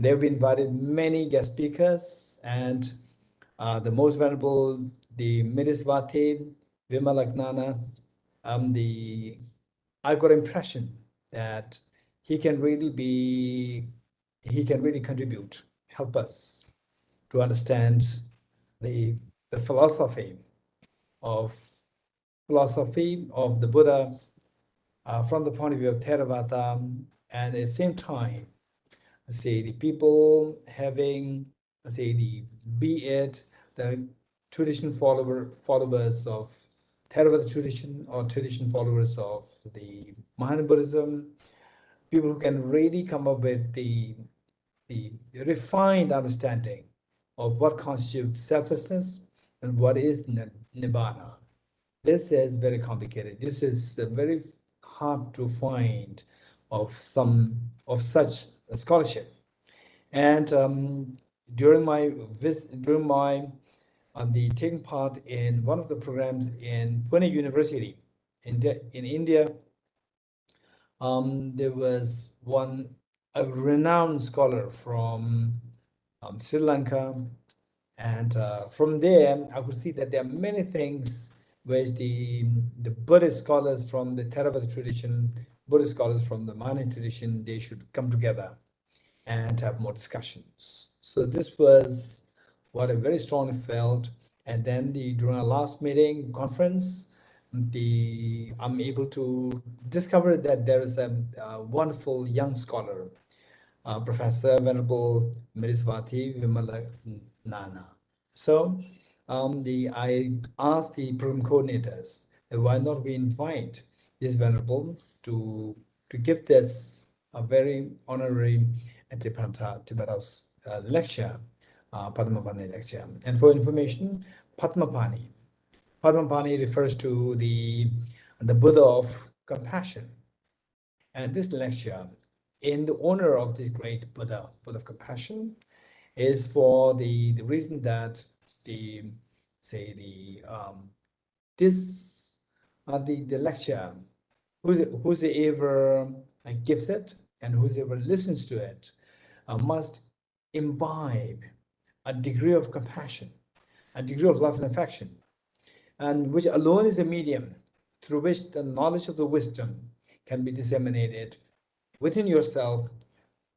They've invited many guest speakers, and the most venerable, the Mirisvati Vimalagnana, I got impression that he can really contribute, help us to understand the philosophy of the Buddha from the point of view of Theravada, and at the same time, say the people having, say be it the followers of Theravada tradition or tradition followers of the Mahayana Buddhism, people who can really come up with the refined understanding of what constitutes selflessness and what is Nibbāna. This is very complicated. This is very hard to find of such scholarship. And during the taking part in one of the programs in Pune University in India, there was a renowned scholar from Sri Lanka, and from there I could see that there are many things which the Buddhist scholars from the Theravada tradition, Buddhist scholars from the Mahayana tradition, they should come together and have more discussions. So this was what I very strongly felt. And then during our last meeting conference, I'm able to discover that there is a wonderful young scholar, Professor Venerable Mirisvati Vimalagnana. So I asked the program coordinators that why not we invite this Venerable to give this a very honorary Tibet House lecture, Padmapani Lecture. And for information, Padmapani refers to the Buddha of compassion. And this lecture, in the honor of this great Buddha of compassion, is for the reason that the lecture, whosoever gives it and whosoever listens to it must imbibe a degree of compassion, a degree of love and affection, and which alone is a medium through which the knowledge of the wisdom can be disseminated within yourself,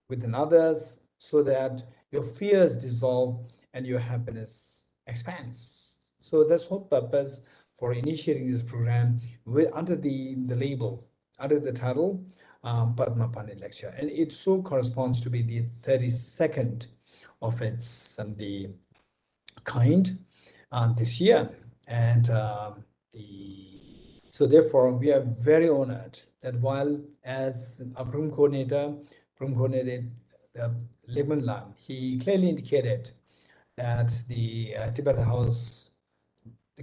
within others, so that your fears dissolve and your happiness expands. So that's whole purpose for initiating this program under the label, under the title, Padmapani Lecture. And it so corresponds to be the 32nd of its the kind this year. And so therefore, we are very honored that while as a program coordinator, Legman Lam, he clearly indicated that the Tibet House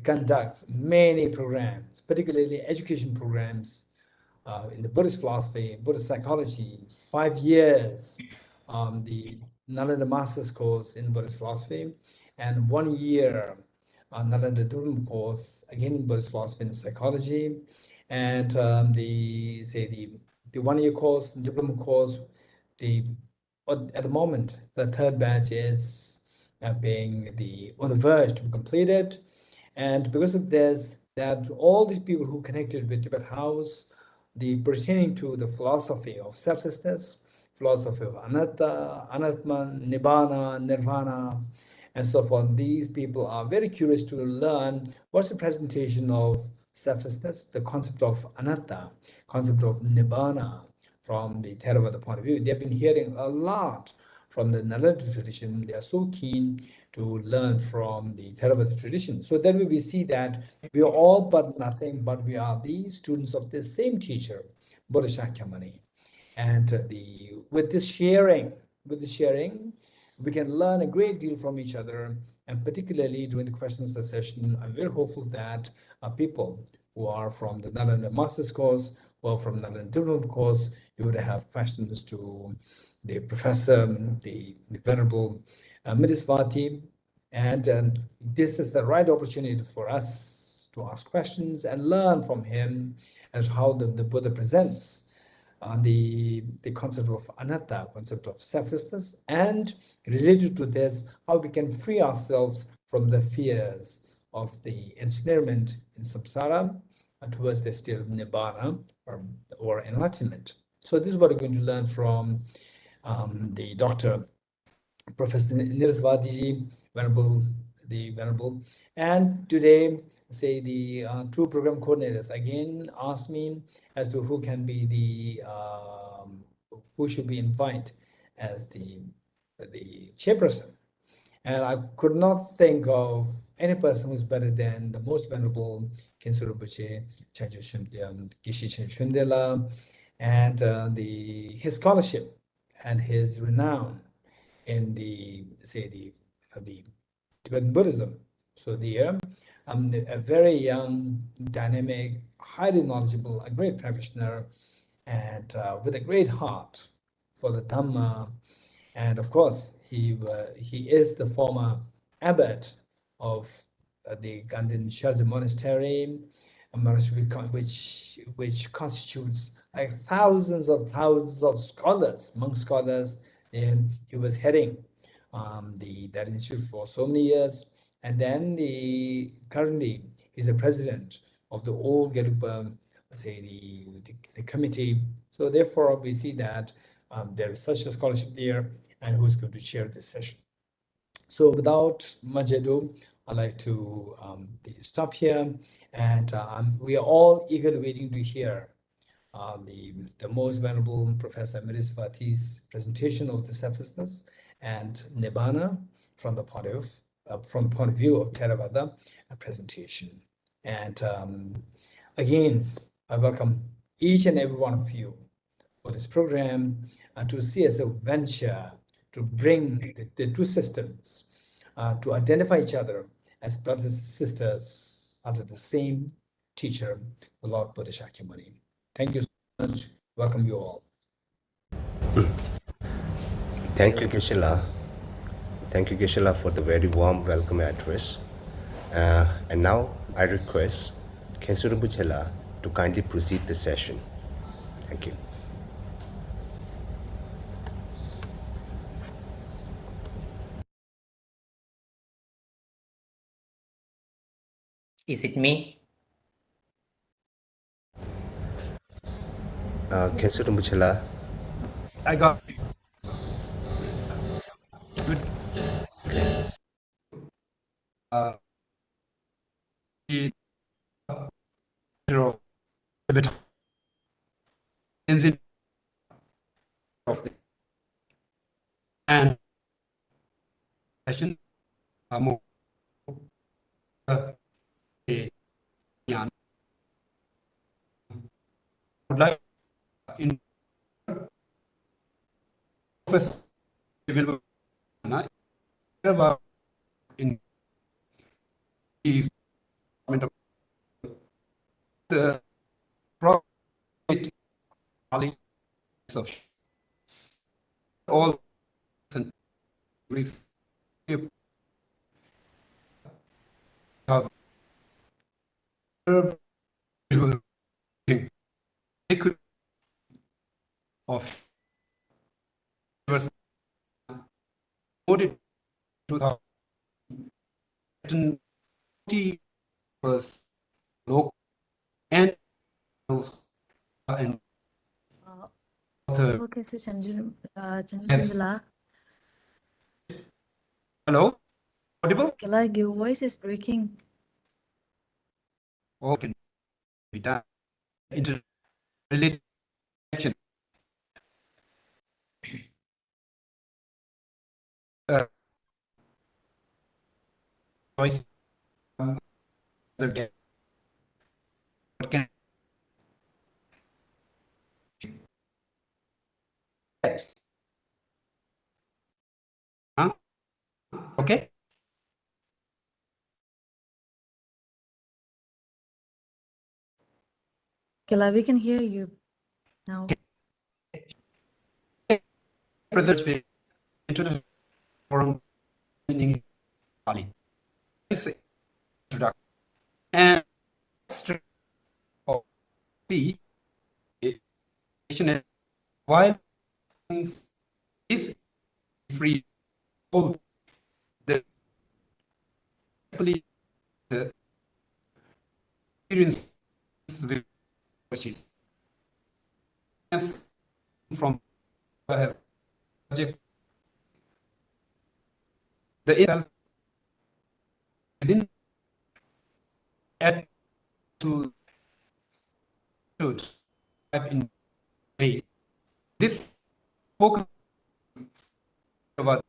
conducts many programs, particularly education programs in the Buddhist philosophy, Buddhist psychology, 5 years, the Nalanda Master's course in Buddhist philosophy, and 1 year Nalanda Diploma course, again in Buddhist philosophy and psychology, and the 1 year course, diploma course, at the moment, the 3rd batch is being on the verge to be completed. And because of this, that all these people who connected with Tibet House, pertaining to the philosophy of selflessness, philosophy of anatta, anatman, nibbana, nirvana, and so forth, these people are very curious to learn what's the presentation of selflessness, the concept of anatta, concept of nibbana from the Theravada point of view. They've been hearing a lot from the Nalanda tradition. They are so keen to learn from the Theravada tradition. So then we see that we are all but nothing, but we are the students of the same teacher, Buddha Shakyamuni. And with this sharing, we can learn a great deal from each other. And particularly during the questions session, I'm very hopeful that people who are from the Nalanda Master's course or from Nalanda Diploma course, you would have questions to the professor, the Venerable Mirisvati, and this is the right opportunity for us to ask questions and learn from him as how the Buddha presents the concept of anatta, concept of selflessness, and related to this, how we can free ourselves from the fears of the ensnarement in samsara towards the state of Nibbāna or enlightenment. So this is what we're going to learn from the Dr. Professor Nirsvadiji, the Venerable. And today, say the two program coordinators again asked me as to who can be the who should be invited as the chairperson. And I could not think of any person who's better than the most venerable Khyentse Rinpoche, Geshe Chögyam, and his scholarship and his renown in the Tibetan Buddhism. So there, a very young, dynamic, highly knowledgeable, a great practitioner, and with a great heart for the Dhamma. And of course, he is the former abbot of the Gandhin Sharja Monastery, a monastery which constitutes like thousands of scholars, monk scholars. And he was heading that institute for so many years. And then currently he's the president of the old Gelupa, say the committee. So therefore, we see that there is such a scholarship there, and who's going to chair this session. So without much ado, I'd like to stop here, and we are all eagerly waiting to hear the most venerable Professor Mirisvati's presentation of the selflessness and Nibbāna from the point of view of Theravada presentation. And again, I welcome each and every one of you for this program and to see as a venture to bring the two systems to identify each other as brothers and sisters under the same teacher, the Lord Buddha Shakyamuni. Thank you so much. Welcome you all. Thank you, Geshe-la. Thank you, Geshe-la, for the very warm welcome address. And now I request Khyentse Rinpoche to kindly proceed the session. Thank you. Is it me? Khyentse Rinpoche, I got good. Tibet of the and session more would like in first available in the the profit of all with of voted 2020 was local and Okay, so Chandrashindala. Hello, audible? Like your voice is breaking. Oh, can be done. Interrelated action. Voice. What can huh? Okay. Kela, we can hear you now. Present introduction forum in Bali. Introduction and of the while is free, all the experience with worship from subject, the itself within add to type in way. This focus about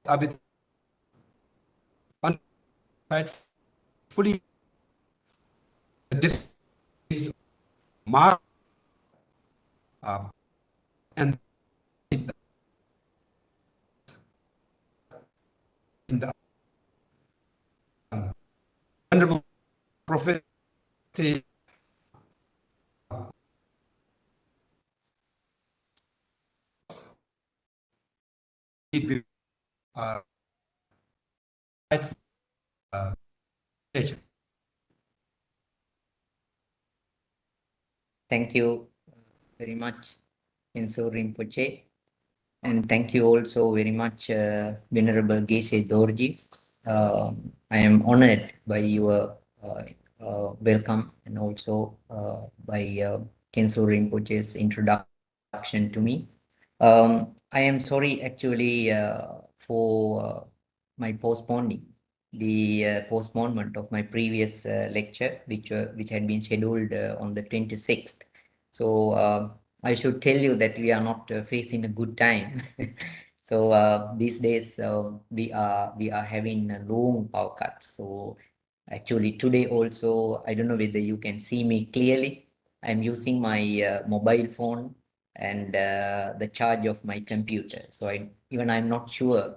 Abhidharma on side fully this mark and in the Honorable Prophet uh, Thank you very much, Enso Rinpoche. And thank you also very much, Venerable Geshe Dorji. I am honored by your welcome and also by Khenso Rinpoche's introduction to me. I am sorry actually for my postponement of my previous lecture, which had been scheduled on the 26th. So I should tell you that we are not facing a good time. So these days we are having a long power cuts. So actually today also, I don't know whether you can see me clearly. I'm using my mobile phone and the charge of my computer. So I'm not sure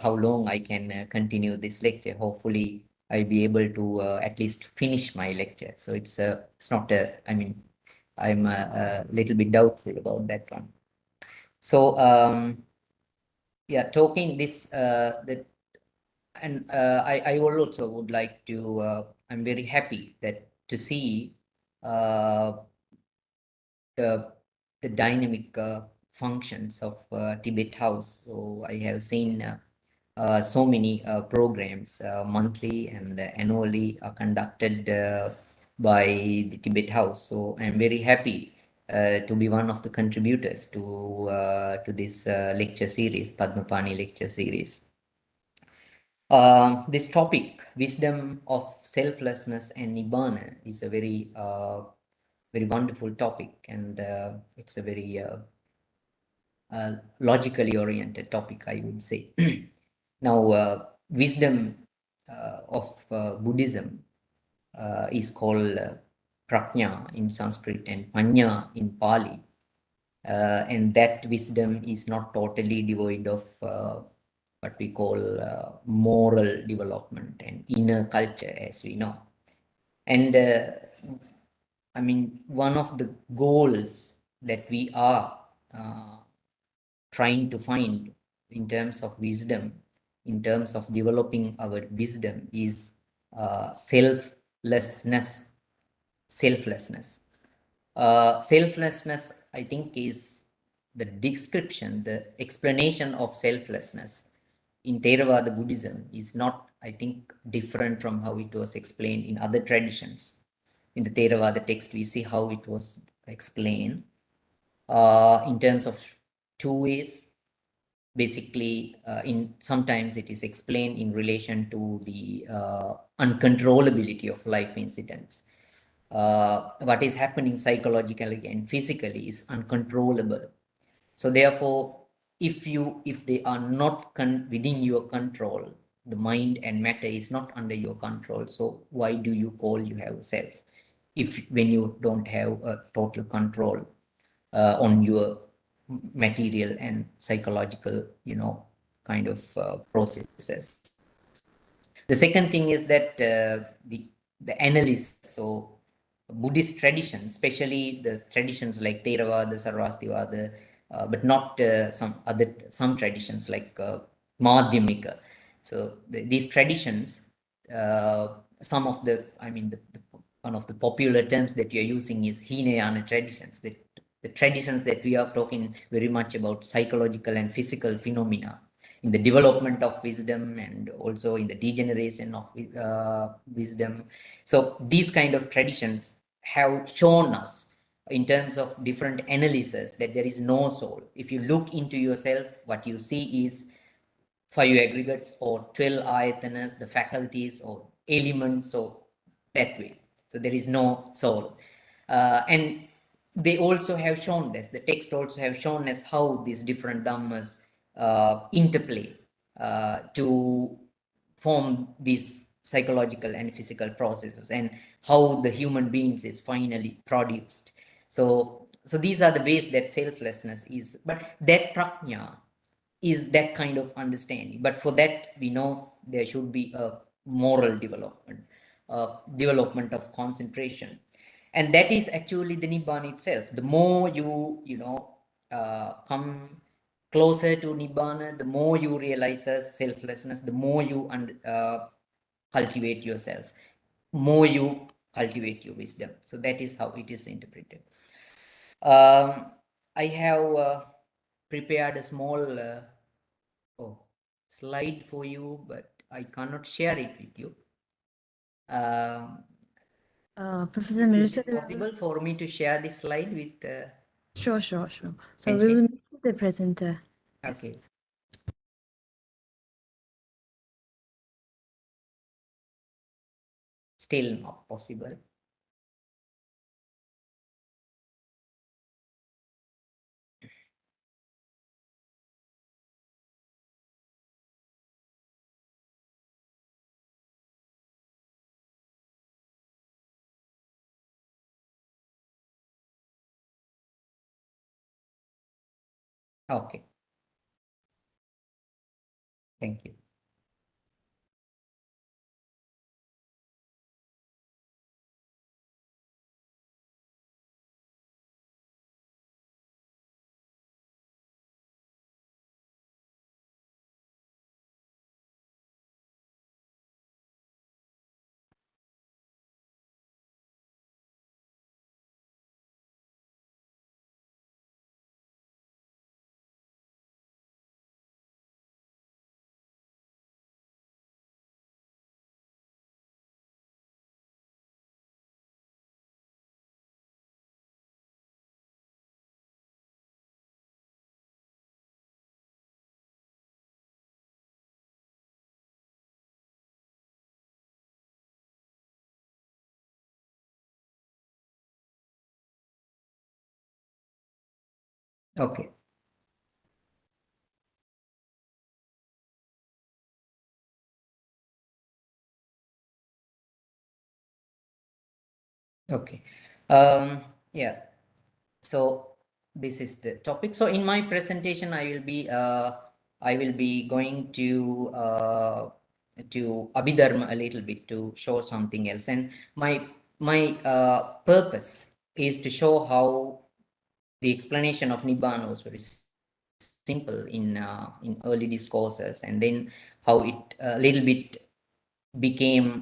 how long I can continue this lecture. Hopefully, I'll be able to at least finish my lecture. So it's not I'm a little bit doubtful about that one. So yeah, talking this I also would like to. I'm very happy that to see the dynamic functions of Tibet House. So I have seen so many programs monthly and annually are conducted by the Tibet House. So I'm very happy to be one of the contributors to this lecture series, Padmapani Lecture series. This topic, wisdom of selflessness and Nibbāna, is a very wonderful topic, and it's a very logically oriented topic, I would say. Now, wisdom of Buddhism is called prajna in Sanskrit and panya in Pali. And that wisdom is not totally devoid of what we call moral development and inner culture, as we know. And I mean, one of the goals that we are trying to find in terms of wisdom, in terms of developing our wisdom, is selflessness. Selflessness, I think, is the description, the explanation of selflessness in Theravada Buddhism is not, I think, different from how it was explained in other traditions. In the Theravada text, we see how it was explained in terms of two ways. Basically, sometimes it is explained in relation to the uncontrollability of life incidents. What is happening psychologically and physically is uncontrollable. So therefore, if they are not within your control, the mind and matter is not under your control. So why do you call you have a self when you don't have a total control on your material and psychological, kind of processes? The second thing is that the analysis. So Buddhist traditions, especially the traditions like Theravada, Sarvastivada, but not some traditions like Madhyamika. So these traditions, some of the, one of the popular terms that you're using is Hinayana traditions. That the traditions that we are talking very much about psychological and physical phenomena in the development of wisdom and also in the degeneration of wisdom. So these kind of traditions have shown us in terms of different analysis that there is no soul. If you look into yourself, what you see is 5 aggregates or 12 ayatanas, the faculties or elements, or that way. So there is no soul. And they also have shown this, the text also have shown us how these different dhammas interplay to form these psychological and physical processes, and how the human beings is finally produced. So these are the ways that selflessness is, but that prajna is that kind of understanding. But for that, we know there should be a moral development, development of concentration. And that is actually the Nibbāna itself. The more you come closer to Nibbāna, the more you realize selflessness, the more you cultivate yourself, more you cultivate your wisdom. So that is how it is interpreted. I have prepared a small slide for you, but I cannot share it with you. Professor Is Mirza, it possible for me to share this slide with? Sure. So Can we will share? meet the presenter. Okay. Still not possible. Okay. Thank you. Okay. Okay. Yeah. So this is the topic. So in my presentation, I will be going to Abhidharma a little bit to show something else. And my purpose is to show how the explanation of Nibbāna was very simple in early discourses, and then how it a little bit became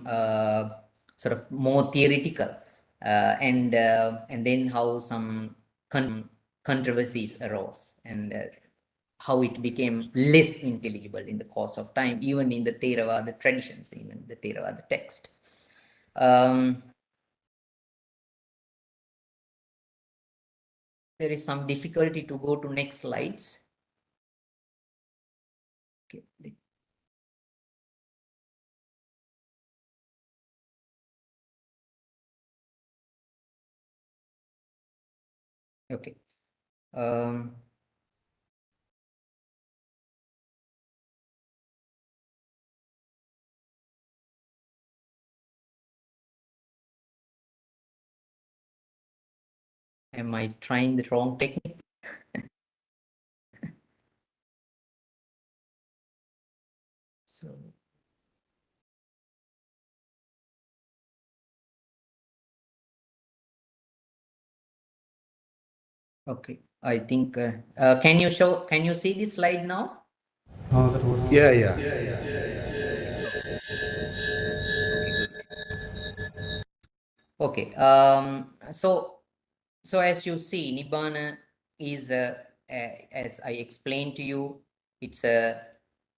sort of more theoretical, and then how some controversies arose, and how it became less intelligible in the course of time, even in the Theravada traditions, even the Theravada text. There is some difficulty to go to next slides. Okay. Okay. Am I trying the wrong technique? So, okay, I think, can you see this slide now? Yeah. Okay, so So as you see, Nibbāna is, as I explained to you,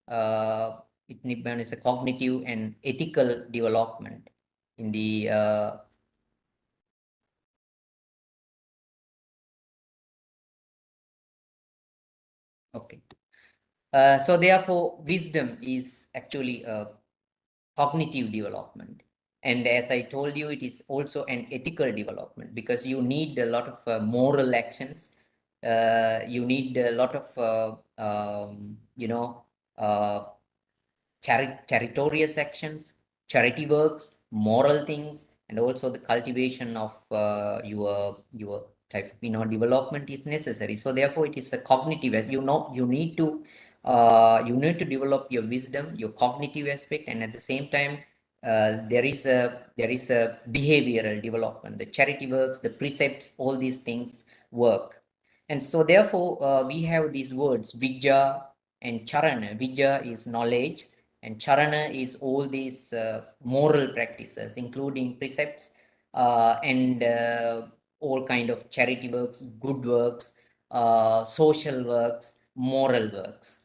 Nibbāna is a cognitive and ethical development in the okay. So therefore, wisdom is actually a cognitive development. And as I told you, it is also an ethical development, because you need a lot of moral actions. You need a lot of, charitorious actions, charity works, moral things, and also the cultivation of your type of development is necessary. So therefore, it is a cognitive. You need to develop your wisdom, your cognitive aspect, and at the same time, there is a behavioral development. The charity works, the precepts, all these things work. And so therefore, we have these words, Vijja and Charana. Vijja is knowledge, and Charana is all these moral practices, including precepts and all kind of charity works, good works, social works, moral works.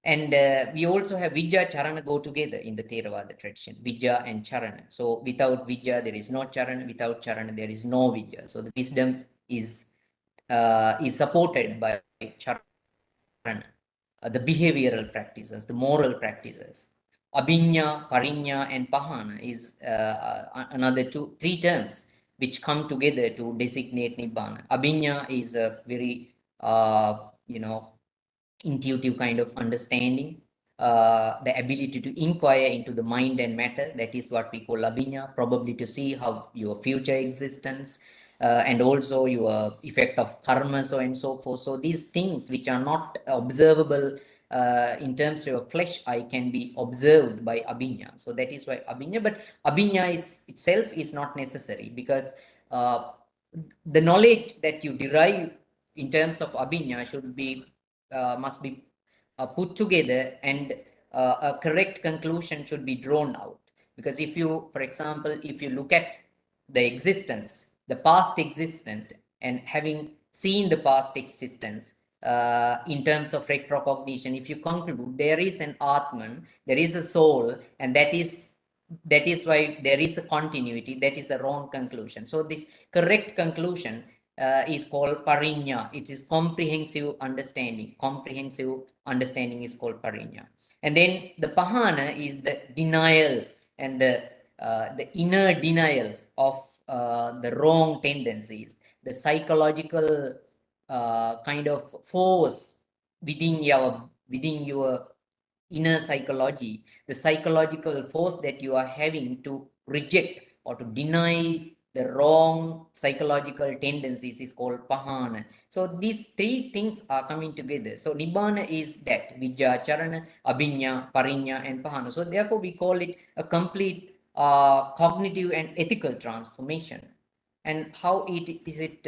And we also have Vijja, Charana go together in the Theravada tradition, Vijja and Charana. So without Vijja, there is no Charana. Without Charana, there is no Vijja. So the wisdom is supported by Charana, the behavioral practices, the moral practices. Abhinya, Parinya, and Pahana is another three terms which come together to designate Nibbāna. Abhinya is a very, intuitive kind of understanding, the ability to inquire into the mind and matter. That is what we call Abhinya, probably to see how your future existence and also your effect of karma, so and so forth. So these things which are not observable in terms of your flesh eye can be observed by Abhinya. So that is why Abhinya, but Abhinya itself is not necessary, because the knowledge that you derive in terms of Abhinya must be put together, and a correct conclusion should be drawn out. Because if you, for example, if you look at the existence, the past existence, and having seen the past existence in terms of retrocognition, if you conclude there is an Atman, there is a soul, and that is why there is a continuity, that is a wrong conclusion. So this correct conclusion is called Parinya. It is comprehensive understanding. Comprehensive understanding is called Parinya. And then the Pahana is the denial and the inner denial of the wrong tendencies, the psychological kind of force within your inner psychology, the psychological force that you are having to reject or to deny the wrong psychological tendencies is called Pahana. So these three things are coming together. So Nibbāna is that, Vijja, Charana, Abhinya, Parinya, and Pahana. So therefore we call it a complete cognitive and ethical transformation. And how is it?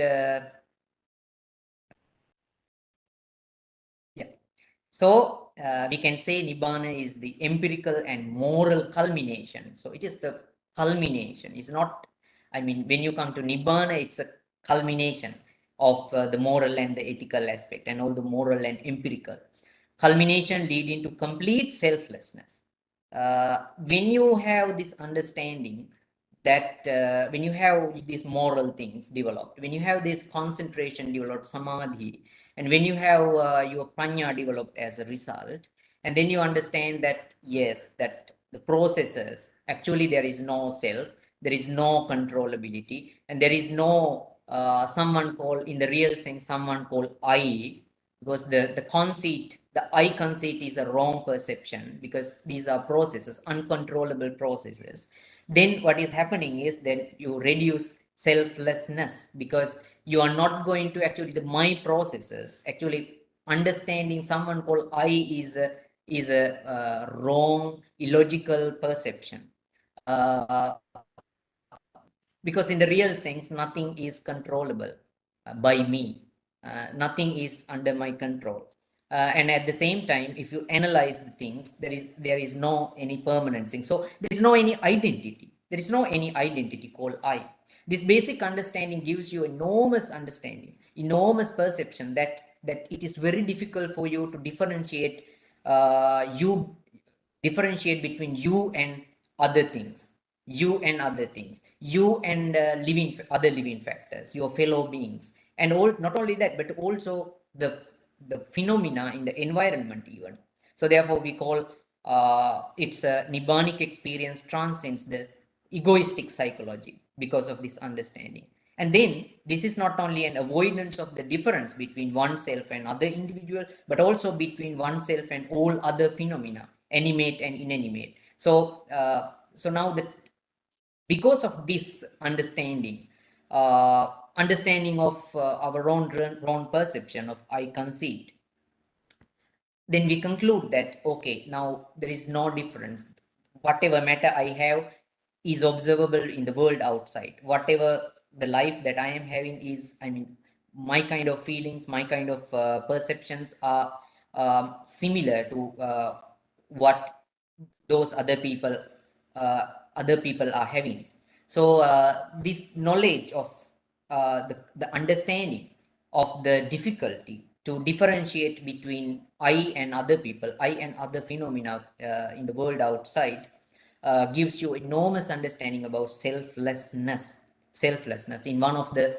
So we can say Nibbāna is the empirical and moral culmination. So it is the culmination. It's not, when you come to Nibbāna, it's a culmination of the moral and the ethical aspect, and all the moral and empirical. Culmination leading to complete selflessness. When you have this understanding that when you have these moral things developed, when you have this concentration developed, samadhi, and when you have your prajna developed as a result, and then you understand that, yes, that the processes, actually there is no self, there is no controllability, and there is no someone called, in the real sense, someone called I, because the conceit, the I conceit is a wrong perception, because these are processes, uncontrollable processes. Then what is happening is that you reduce selflessness, because you are not going to actually the my processes. Actually, understanding someone called I is a wrong, illogical perception. Because in the real sense, nothing is controllable by me. Nothing is under my control. And at the same time, if you analyze the things, there is no any permanent thing. So there is no any identity. There is no any identity called I. This basic understanding gives you enormous understanding, enormous perception that it is very difficult for you to differentiate between you and other things, you and other living factors, your fellow beings, and not only that, but also the phenomena in the environment even. So therefore we call it's a Nibbānic experience transcends the egoistic psychology because of this understanding. And then this is not only an avoidance of the difference between oneself and other individual, but also between oneself and all other phenomena, animate and inanimate. So now because of this understanding, understanding of our own perception of I conceit, then we conclude that, okay, now there is no difference. Whatever matter I have is observable in the world outside. Whatever the life that I am having is, my kind of feelings, my kind of perceptions are similar to what those other people are having. So this knowledge of the understanding of the difficulty to differentiate between I and other people, I and other phenomena in the world outside, gives you enormous understanding about selflessness. In one of the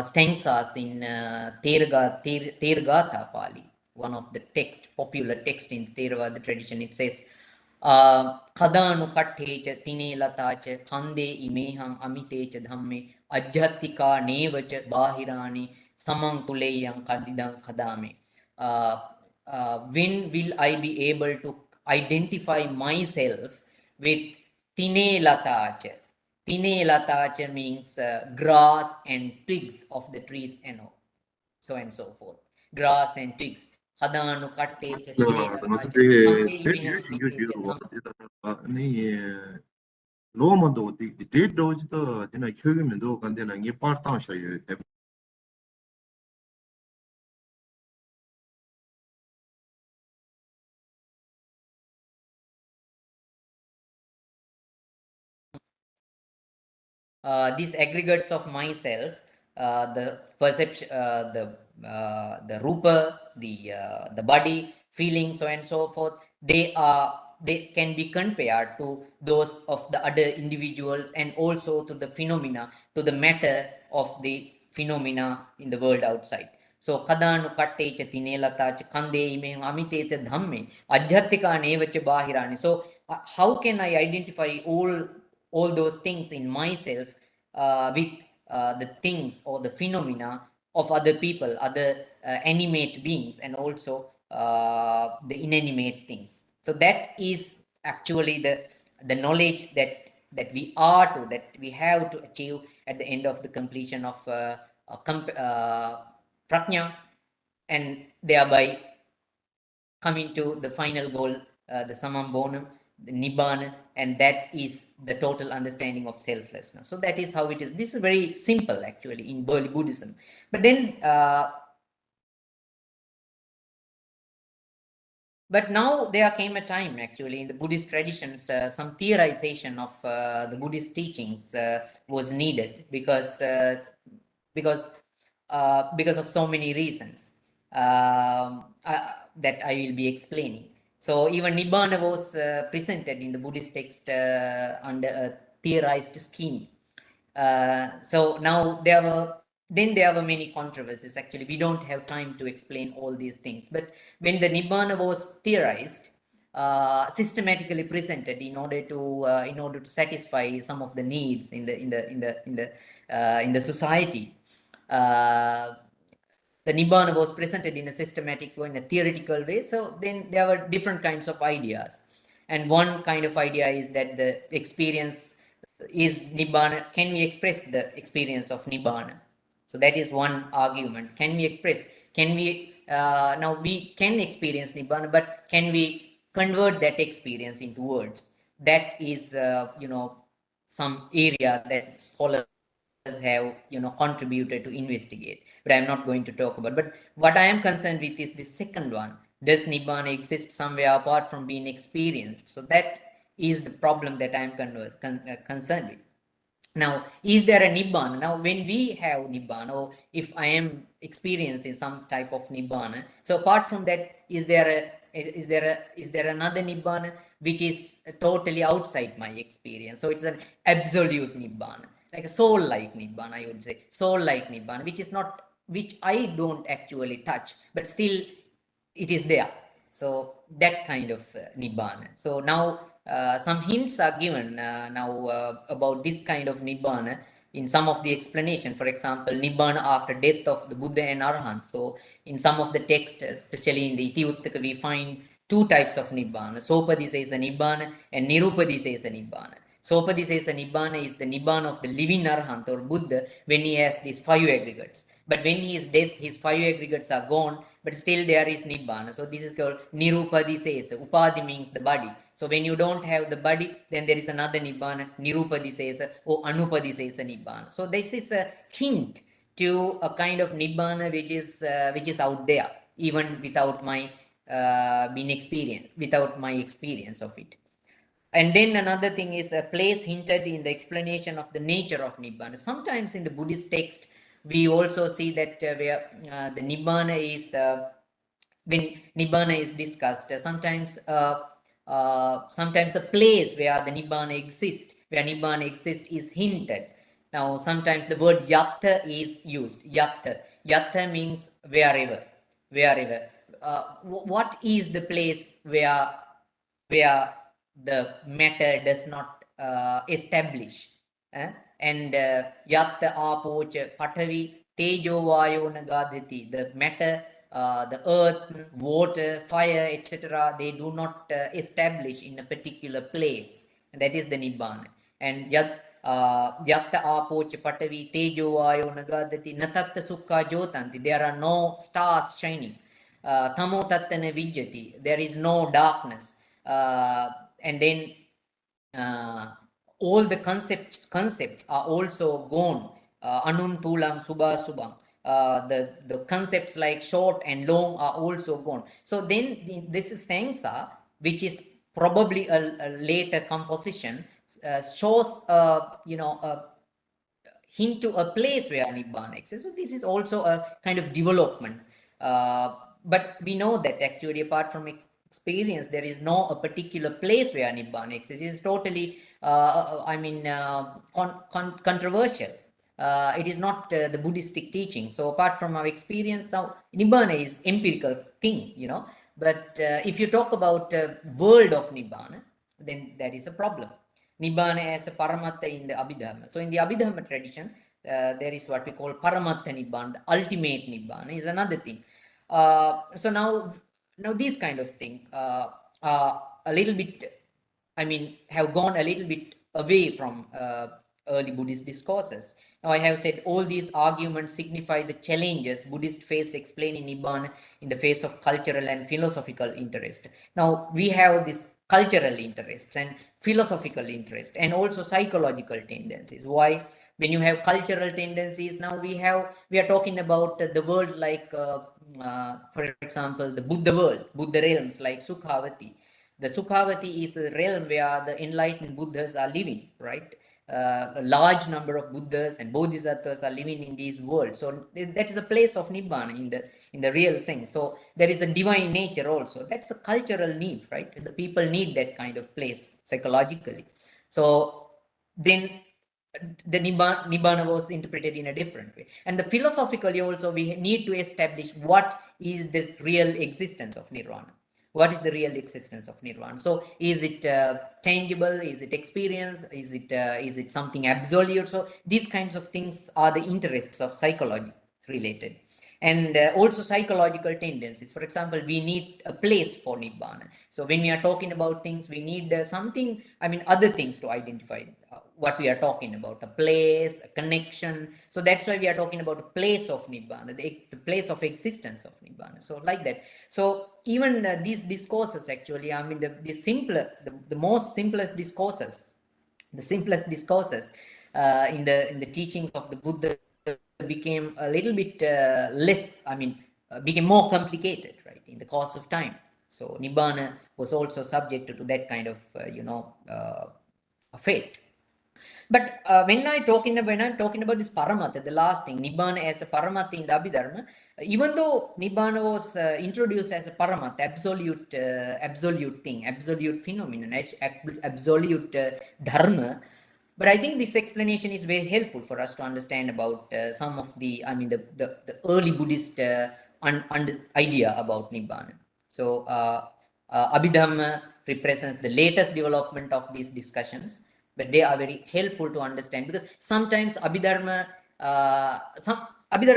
stanzas in Theravada Pali, one of the popular text in Theravada tradition, it says, Kadanu kattecha tine latacha kande imeham amitecha dhamme ajhatika nevacha bahirani samang tuleyam kadidam kadame. When will I be able to identify myself with tine latacha? Tine latacha means grass and twigs of the trees and so and so forth. Grass and twigs. Hadanu kattecha tine latacha kande imeham amitecha dhamme. 네 로마도 데도지도 되나 교육면도 간데나 이 파르타셔요. These aggregates of myself, the perception, the rupa, the body, feeling, so and so forth, they can be compared to those of the other individuals and also to the phenomena, to the matter of the phenomena in the world outside. So kadanu kattecha tinelatacha kande imeham amitecha dhamme ajhatika nevacha bahirani. So how can I identify all those things in myself with the things or the phenomena of other people, other animate beings, and also the inanimate things. So that is actually the knowledge that we have to achieve at the end of the completion of prajna, and thereby coming to the final goal, the summum bonum, the Nibbāna, and that is the total understanding of selflessness. So that is how it is. This is very simple actually in early Buddhism. But then, but now there came a time actually in the Buddhist traditions, some theorization of the Buddhist teachings was needed because of so many reasons that I will be explaining. So even Nibbāna was presented in the Buddhist text under a theorized scheme. So now there were many controversies. Actually, we don't have time to explain all these things. But when the Nibbāna was theorized, systematically presented in order to satisfy some of the needs in the society, the Nibbāna was presented in a systematic way, in a theoretical way. So then there were different kinds of ideas. And one kind of idea is that the experience is Nibbāna. Can we express the experience of Nibbāna? So that is one argument. Now we can experience Nibbāna, but can we convert that experience into words? That is, some area that scholars have contributed to investigate, but I'm not going to talk about. But what I am concerned with is the second one. Does Nibbāna exist somewhere apart from being experienced? So that is the problem that I am concerned with. Now, is there a Nibbāna? Now, when we have Nibbāna, or if I am experiencing some type of Nibbāna, so apart from that, is there another Nibbāna which is totally outside my experience? So it's an absolute Nibbāna, like a soul-like Nibbāna, I would say, soul-like Nibbāna, which I don't actually touch, but still it is there. So that kind of Nibbāna. So now some hints are given about this kind of Nibbāna in some of the explanation. For example, Nibbāna after death of the Buddha and Arahant. So in some of the texts, especially in the Iti Uttaka, we find two types of Nibbāna. Sopadisesa Nibbāna and Nirupadisesa Nibbāna. Sopadisesa Nibbāna is the Nibbāna of the living Arahant or Buddha when he has these 5 aggregates. But when he is dead, his 5 aggregates are gone, but still there is Nibbāna. So this is called Nirupadisesa. Upadi means the body. So when you don't have the body, then there is another Nibbāna, Nirupadisesa or Anupadisesa Nibbāna. So this is a hint to a kind of Nibbāna which is out there, even without my without my experience of it. And then another thing is a place hinted in the explanation of the nature of Nibbāna. Sometimes in the Buddhist text, we also see that where the Nibbāna is, when Nibbāna is discussed, sometimes a place where the Nibbāna exists, is hinted. Now, sometimes the word yatta is used. Yatta means wherever. What is the place where the matter does not establish? And yatta apocha patavi tejo vayo nagadhati, the matter, the earth, water, fire, etc., they do not establish in a particular place. And that is the Nibbāna. And yatta apocha patavi tejo vayo nagadhati natatta sukha jotanti, there are no stars shining. Tamo tattana vijjati, there is no darkness. And then all the concepts are also gone. Anun tulam subha subham. The concepts like short and long are also gone. So then this stanza, which is probably a later composition, shows a hint to a place where Nibbāna exists. So this is also a kind of development. But we know that actually, apart from experience, there is no a particular place where Nibbāna exists. It is totally, controversial. It is not the Buddhistic teaching. So apart from our experience, now Nibbāna is empirical thing, But if you talk about world of Nibbāna, then that is a problem. Nibbāna as a paramatta in the Abhidharma. So in the Abhidharma tradition, there is what we call paramatta Nibbāna, the ultimate Nibbāna is another thing. So now these kind of things are a little bit, have gone a little bit away from early Buddhist discourses. Now I have said all these arguments signify the challenges Buddhists faced explaining Nibbāna in the face of cultural and philosophical interest. Now we have this cultural interests and philosophical interest and also psychological tendencies. Why? When you have cultural tendencies, now we are talking about the world like, for example, the Buddha world, Buddha realms like Sukhavati. The Sukhavati is a realm where the enlightened Buddhas are living, right? A large number of Buddhas and Bodhisattvas are living in these worlds. So that is a place of Nibbāna in the real sense. So there is a divine nature also. That's a cultural need, right? The people need that kind of place psychologically. So then the Nibbāna was interpreted in a different way. And the philosophically also, we need to establish what is the real existence of Nirvana. What is the real existence of Nirvana? So is it tangible? Is it experience? Is it something absolute? So these kinds of things are the interests of psychology related. And also psychological tendencies. For example, we need a place for Nibbāna. So when we are talking about things, we need something, other things to identify what we are talking about, a place, a connection. So that's why we are talking about a place of Nibbāna, the place of existence of Nibbāna. So like that. So even these discourses actually, the most simplest discourses, in the teachings of the Buddha became a little bit less, became more complicated, right, in the course of time. So Nibbāna was also subject to that kind of, fate. But when I'm talking about this Paramatha, the last thing, Nibbāna as a Paramatha in the Abhidharma, even though Nibbāna was introduced as a Paramatha, absolute thing, absolute phenomenon, absolute dharma, but I think this explanation is very helpful for us to understand about some of the, the early Buddhist idea about Nibbāna. So Abhidharma represents the latest development of these discussions, but they are very helpful to understand, because sometimes Abhidharma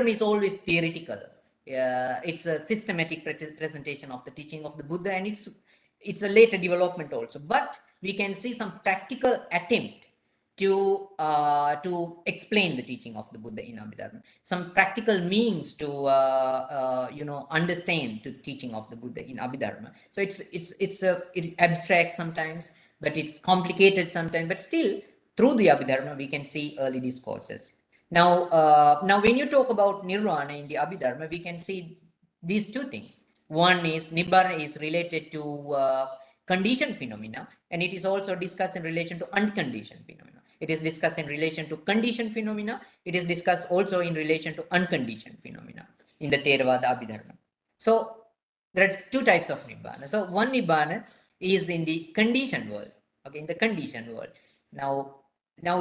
is always theoretical. It's a systematic presentation of the teaching of the Buddha, and it's a later development also. But we can see some practical attempt to explain the teaching of the Buddha in Abhidharma, some practical means to understand the teaching of the Buddha in Abhidharma. So it's abstract sometimes, but it's complicated sometimes, but still through the Abhidharma we can see early discourses. Now when you talk about Nirvana in the Abhidharma, we can see these two things. One is Nibbāna is related to conditioned phenomena, and it is also discussed in relation to unconditioned phenomena. It is discussed in relation to conditioned phenomena. It is discussed also in relation to unconditioned phenomena in the Theravada Abhidharma. So there are two types of Nibbāna. So one Nibbāna is in the conditioned world. Okay, in the conditioned world. Now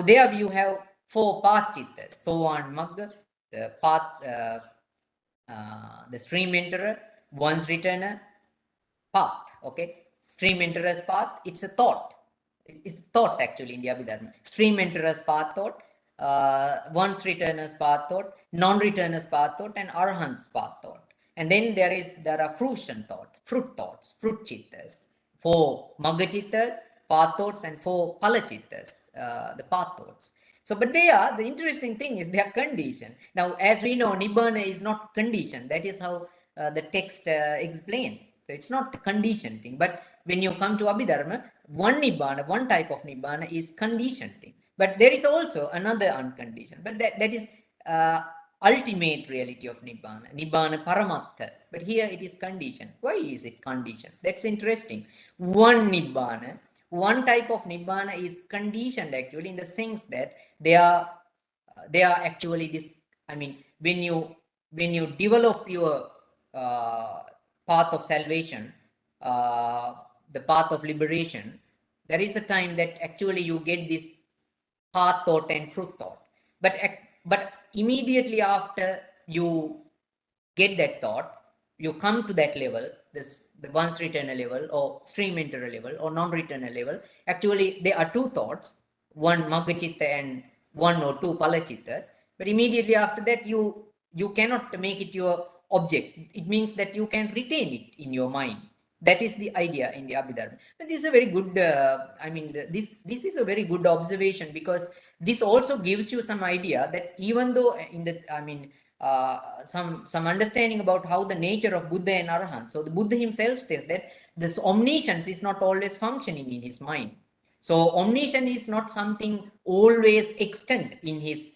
there you have four path chittas: Sovan Magga, the path, the stream enterer, once returner, path. Okay, stream enterer's path. It's a thought. It's thought actually in the Abhidharma. Stream enterer's path thought, once returner's path thought, non-returner's path thought, and Arahant's path thought. And then there are fruition thought, fruit thoughts, fruit chittas, four Magga chittas, path thoughts, and four Phala chittas, the path thoughts. So, but the interesting thing is they are conditioned. Now, as we know, Nibbāna is not conditioned. That is how the text explains. So it's not a conditioned thing. But when you come to Abhidharma, one Nibbāna, one type of Nibbāna is conditioned thing. But there is also another unconditioned. But that is ultimate reality of Nibbāna, Nibbāna Paramatha. But here it is conditioned. Why is it conditioned? That's interesting. One Nibbāna, one type of Nibbāna is conditioned actually in the sense that they are actually this. I mean, when you develop your path of salvation, the path of liberation, there is a time that actually you get this path thought and fruit thought. But immediately after you get that thought, you come to that level, the once returner level or stream enterer level or non-returner level. Actually, there are two thoughts, one Magga chitta and one or two Phala chittas. But immediately after that, you cannot make it your object. It means that you can retain it in your mind. That is the idea in the Abhidharma. But this is a very good, this is a very good observation, because this also gives you some idea that even though in the, some understanding about how the nature of Buddha and Arahant. So the Buddha himself says that this omniscience is not always functioning in his mind. So omniscience is not something always extant in his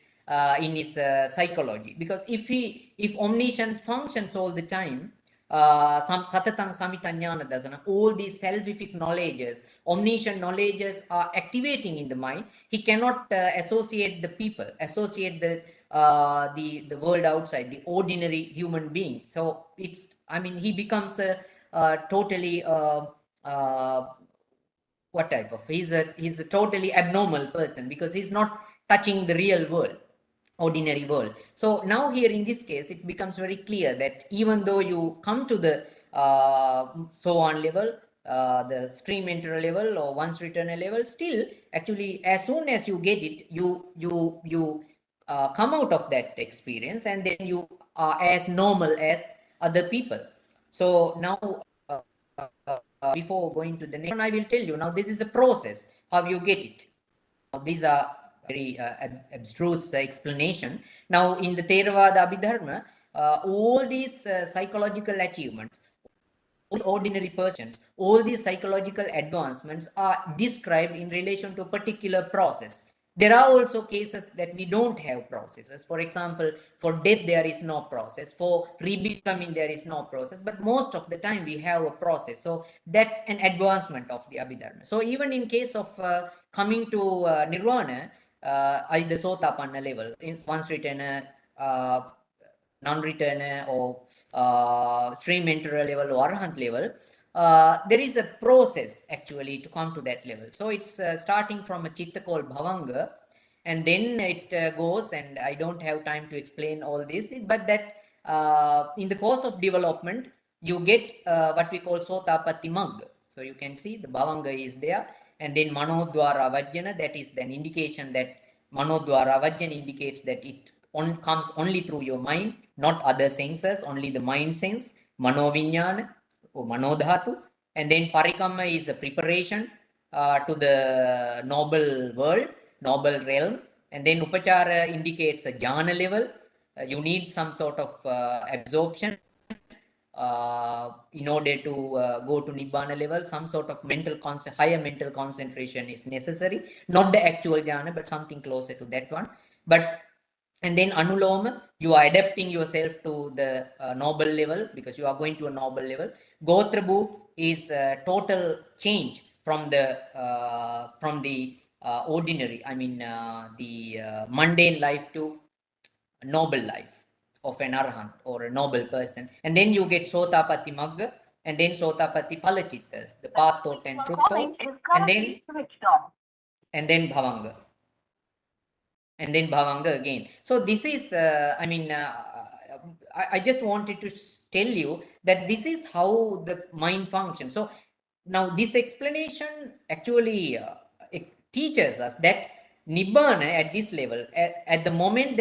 psychology, because if omniscience functions all the time, satatang samitanyana dasana, all these salvific knowledges, omniscient knowledges are activating in the mind. He cannot associate the people, associate the world outside, the ordinary human beings. So it's, he becomes a totally what type of, he's a totally abnormal person, because he's not touching the real world, ordinary world. So now here in this case, it becomes very clear that even though you come to the Sovan level, the stream enterer level or once returner level, still actually as soon as you get it, you come out of that experience, and then you are as normal as other people. So now before going to the next one, I will tell you now, this is a process how you get it. Now, these are very abstruse explanation. Now in the Theravada Abhidharma, all these psychological achievements, all ordinary persons, all these psychological advancements are described in relation to a particular process. There are also cases that we don't have processes. For example, for death there is no process, for rebecoming there is no process, but most of the time we have a process. So that's an advancement of the Abhidharma. So even in case of coming to Nirvana, either Sotapanna level, once returner, non-returner, or stream enterer level or Arahant level. There is a process actually to come to that level. So it's starting from a chitta called Bhavanga, and then it goes, and I don't have time to explain all this, but that in the course of development, you get what we call Sotapatti Magga. So you can see the Bhavanga is there, and then Manodwara Vajjana, that is an indication that Manodwara Vajjana indicates that it comes only through your mind, not other senses, only the mind sense, Manovinyana or Manodhatu. And then Parikamma is a preparation to the noble world, noble realm. And then Upachara indicates a jhana level. You need some sort of absorption in order to go to Nibbāna level. Some sort of higher mental concentration is necessary. Not the actual jhana, but something closer to that one. And then Anuloma, you are adapting yourself to the noble level because you are going to a noble level. Gotrabhu is a total change from the ordinary, I mean the mundane life to noble life of an arahant or a noble person. And then you get Sotapatti Magga, and then Sotapatti Palachittas, the path thought and fruit thought, and then Bhavanga. And then Bhavanga again. So this is, I just wanted to tell you that this is how the mind functions. So now this explanation actually it teaches us that Nibbāna at this level, at the moment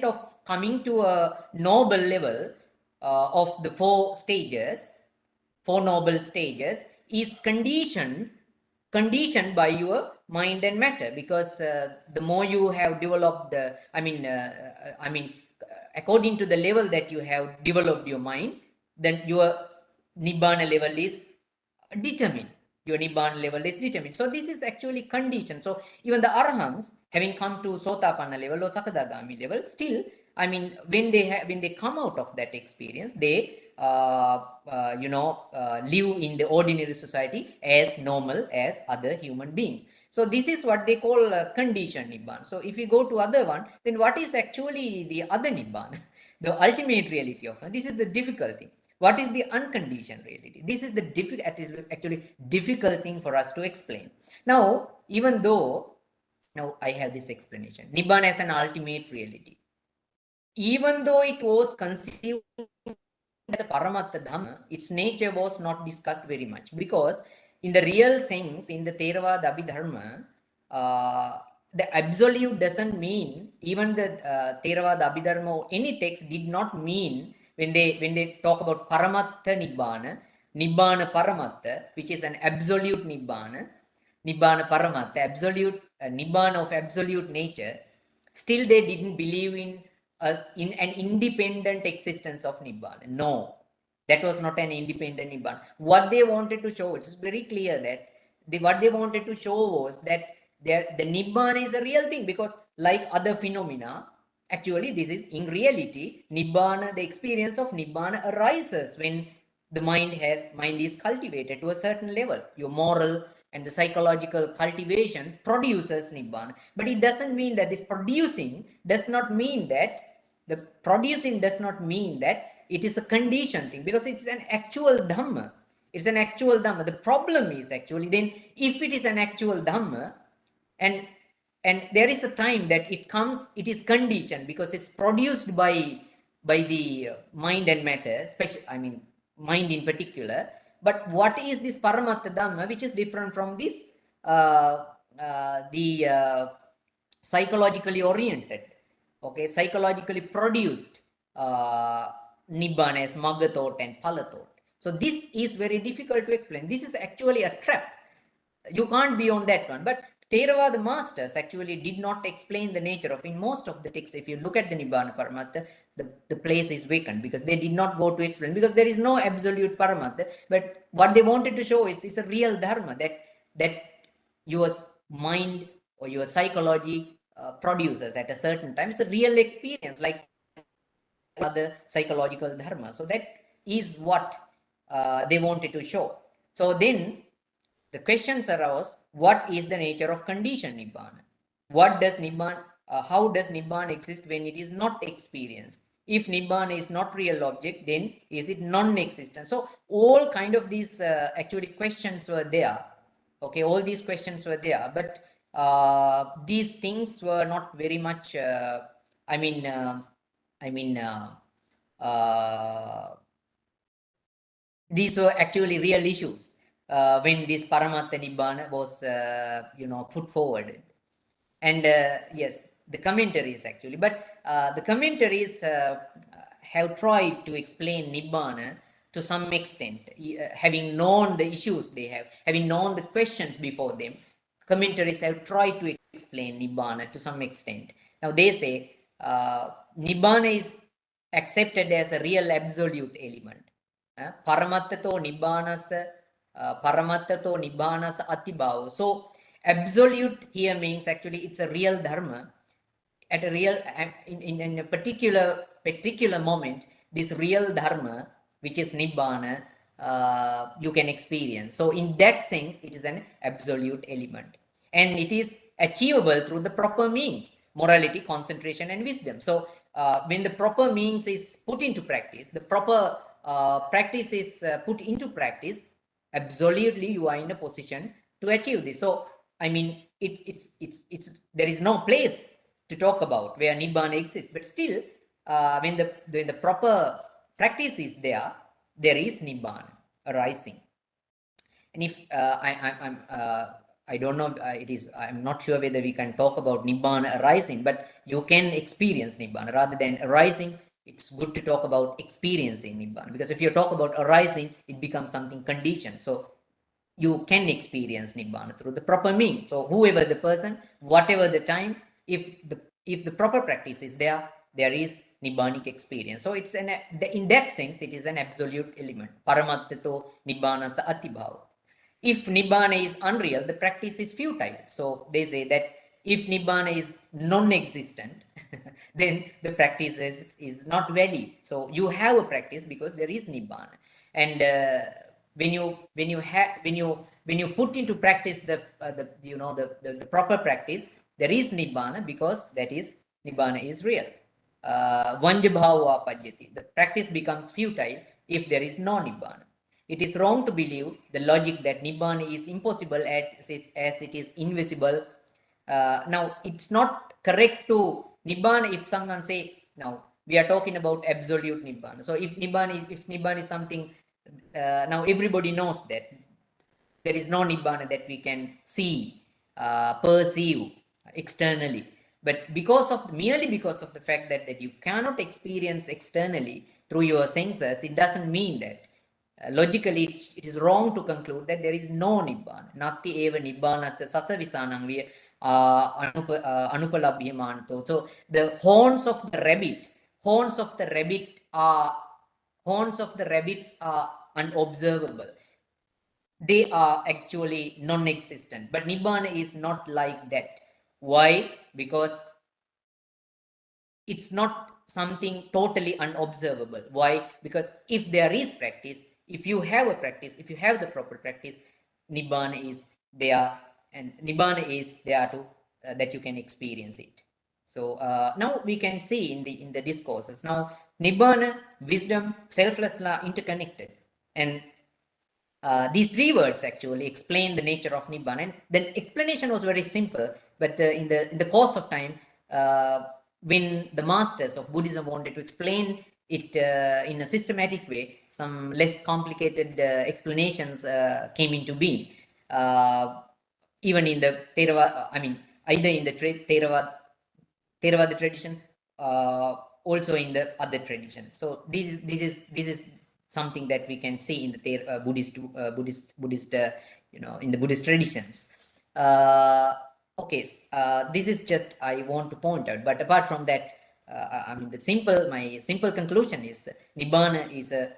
of coming to a noble level of the four noble stages, is conditioned by your mind and matter, because the more you have developed according to the level that you have developed your mind, then your Nibbāna level is determined. So this is actually conditioned. So even the Arahants, having come to Sotapanna level or Sakadagami level, still, when they come out of that experience, they live in the ordinary society as normal as other human beings. So this is what they call conditioned Nibbāna. So if you go to other one, then what is actually the other Nibbāna? The ultimate reality of it. This is the difficult thing. What is the unconditioned reality? This is the difficult thing for us to explain. Now, even though now I have this explanation, Nibbāna as an ultimate reality, even though it was conceived as a Paramattha Dhamma, its nature was not discussed very much, because in the real sense, in the Theravada Abhidharma, the absolute doesn't mean, even the Theravada Abhidharma or any text did not mean, when they talk about Paramattha Nibbāna, Nibbāna Paramattha, which is an absolute Nibbāna, Nibbāna Paramattha, absolute Nibbāna of absolute nature, still they didn't believe in an independent existence of Nibbāna. No, that was not an independent Nibbāna. What they wanted to show, it's very clear that what they wanted to show was that the Nibbāna is a real thing, because like other phenomena, actually this is in reality, Nibbāna, the experience of Nibbāna arises when the mind is cultivated to a certain level. Your moral and the psychological cultivation produces Nibbāna. But it doesn't mean that this producing does not mean that it is a conditioned thing, because it's an actual Dhamma. It's an actual Dhamma. The problem is actually then, if it is an actual Dhamma, and there is a time that it is conditioned, because it's produced by the mind and matter, mind in particular. But what is this Paramattha Dhamma, which is different from this psychologically oriented, psychologically produced Nibbāna as Magga thought and Phala thought. So this is very difficult to explain. This is actually a trap. You can't be on that one. But Theravada masters actually did not explain the nature of, in most of the texts, if you look at the Nibbāna Paramattha, the place is vacant, because they did not go to explain, because there is no absolute Paramattha. But what they wanted to show is this a real Dharma that your mind or your psychology produces at a certain time. It's a real experience, like other psychological Dharma. So that is what they wanted to show. So then the questions arose, what is the nature of conditioned Nibbāna? what does Nibbāna, how does Nibbāna exist when it is not experienced? If Nibbāna is not real object, then is it non-existent? So all kind of these actually questions were there. Okay, all these questions were there, but these things were not very much. These were actually real issues when this Paramatta Nibbāna was, put forward. And yes, the commentaries actually, but the commentaries have tried to explain Nibbāna to some extent, having known the issues they have, having known the questions before them. Commentaries have tried to explain Nibbāna to some extent. Now they say Nibbāna is accepted as a real absolute element. Paramattato Nibbānasa Paramattato Nibbānasa Atibhava. So absolute here means actually it's a real dharma. At a real in a particular moment, this real dharma, which is Nibbāna, you can experience. So in that sense, it is an absolute element, and it is achievable through the proper means: morality, concentration, and wisdom. So when the proper means is put into practice, the proper practice is put into practice, absolutely you are in a position to achieve this. So I mean, it's there is no place to talk about where Nibbāna exists, but still when the proper practice is there, there is Nibbāna arising. And if I don't know, I'm not sure whether we can talk about Nibbāna arising, but you can experience Nibbāna rather than arising. It's good to talk about experiencing Nibbāna, because if you talk about arising, it becomes something conditioned. So you can experience Nibbāna through the proper means. So whoever the person, whatever the time, if the proper practice is there, there is Nibbānic experience. So it's in that sense, it is an absolute element. Paramattato Nibbānasa Atibhava. If Nibbāna is unreal, the practice is futile. So they say that if Nibbāna is non-existent, then the practice is not valid. So you have a practice because there is Nibbāna. And when you put into practice the proper practice, there is Nibbāna because that is Nibbāna is real. Vanjabhava pajyati. The practice becomes futile if there is no Nibbāna. It is wrong to believe the logic that Nibbāna is impossible as it is invisible. Now, it's not correct to Nibbāna if someone say, now we are talking about absolute Nibbāna. So if Nibbāna is something, now everybody knows that there is no Nibbāna that we can see, perceive externally. But merely because of the fact that you cannot experience externally through your senses, it doesn't mean that. Logically, it is wrong to conclude that there is no Nibbāna. Natti eva Nibbānasya sasavisanam anupalabhyamanto. So the horns of the rabbits are unobservable. They are actually non-existent. But Nibbāna is not like that. Why? Because it's not something totally unobservable. Why? Because if there is practice, if you have a practice, if you have the proper practice, Nibbāna is there, and Nibbāna is there to that you can experience it. So now we can see in the discourses. Now Nibbāna, wisdom, selflessness are interconnected, and these three words actually explain the nature of Nibbāna. And the explanation was very simple, but in the course of time, when the masters of Buddhism wanted to explain it in a systematic way, some less complicated explanations came into being. Even in the Theravada, either in the Theravada tradition, also in the other tradition. So this is something that we can see in the Buddhist, in the Buddhist traditions. Okay, this is just I want to point out. But apart from that, my simple conclusion is that Nibbāna is a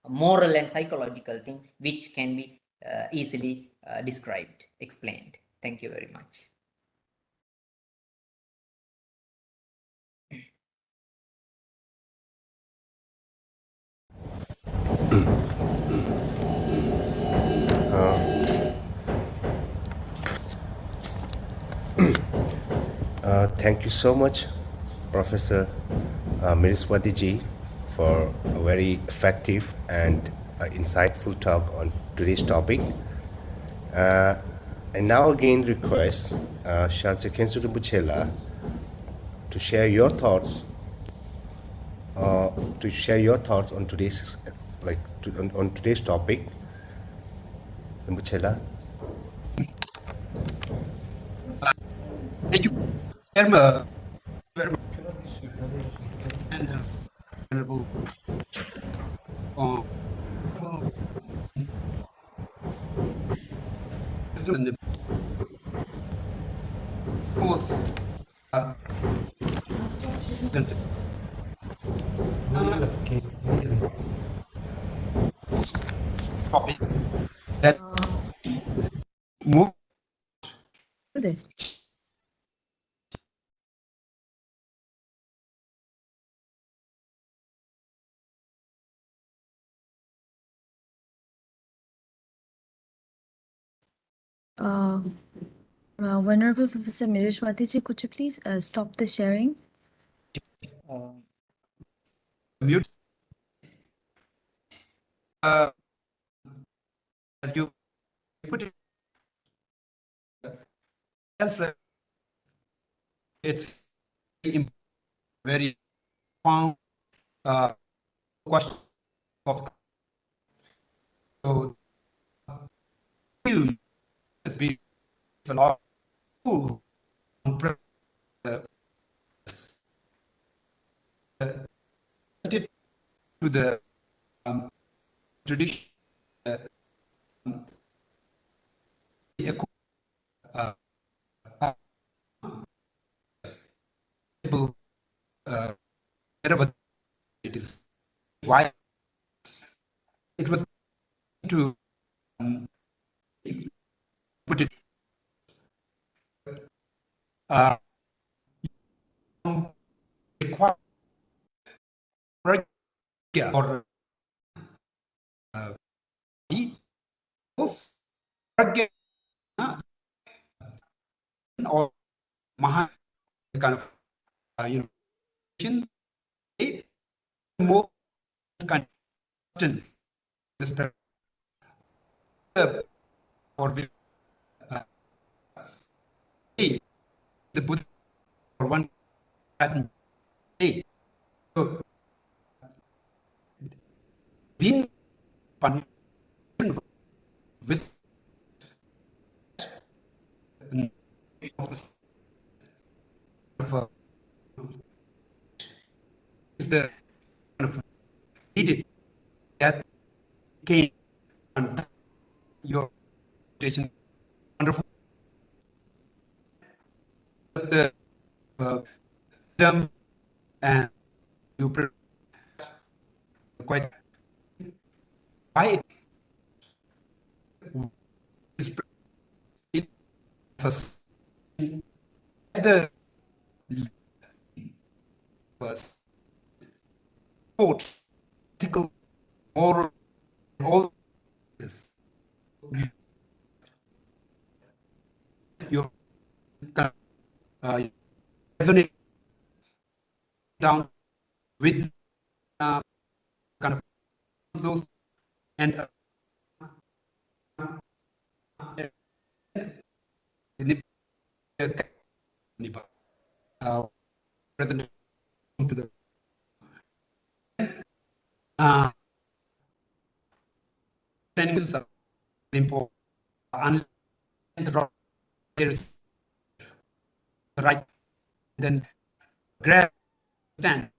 moral and psychological thing which can be easily described, explained. Thank you very much. Thank you so much, Professor Miriswati ji, for a very effective and insightful talk on today's topic. And now again request Shalse Khensu Rinpoche to share your thoughts on today's on today's topic. Rinpoche. Thank you very much. And Venerable, and the both topic that move Good. Venerable Professor Miriswati ji, could you please stop the sharing? mute. You put it self. It's very profound question of so you has been a lot of to the tradition it is why it was to put it require or or Maha kind of more constant or the Buddha or one pattern so being with is the kind of needed that came and your station wonderful the term and you quite why it was the was sports ethical moral all this you can resonate down with kind of those and President to the tensions are important and there is right then grab stand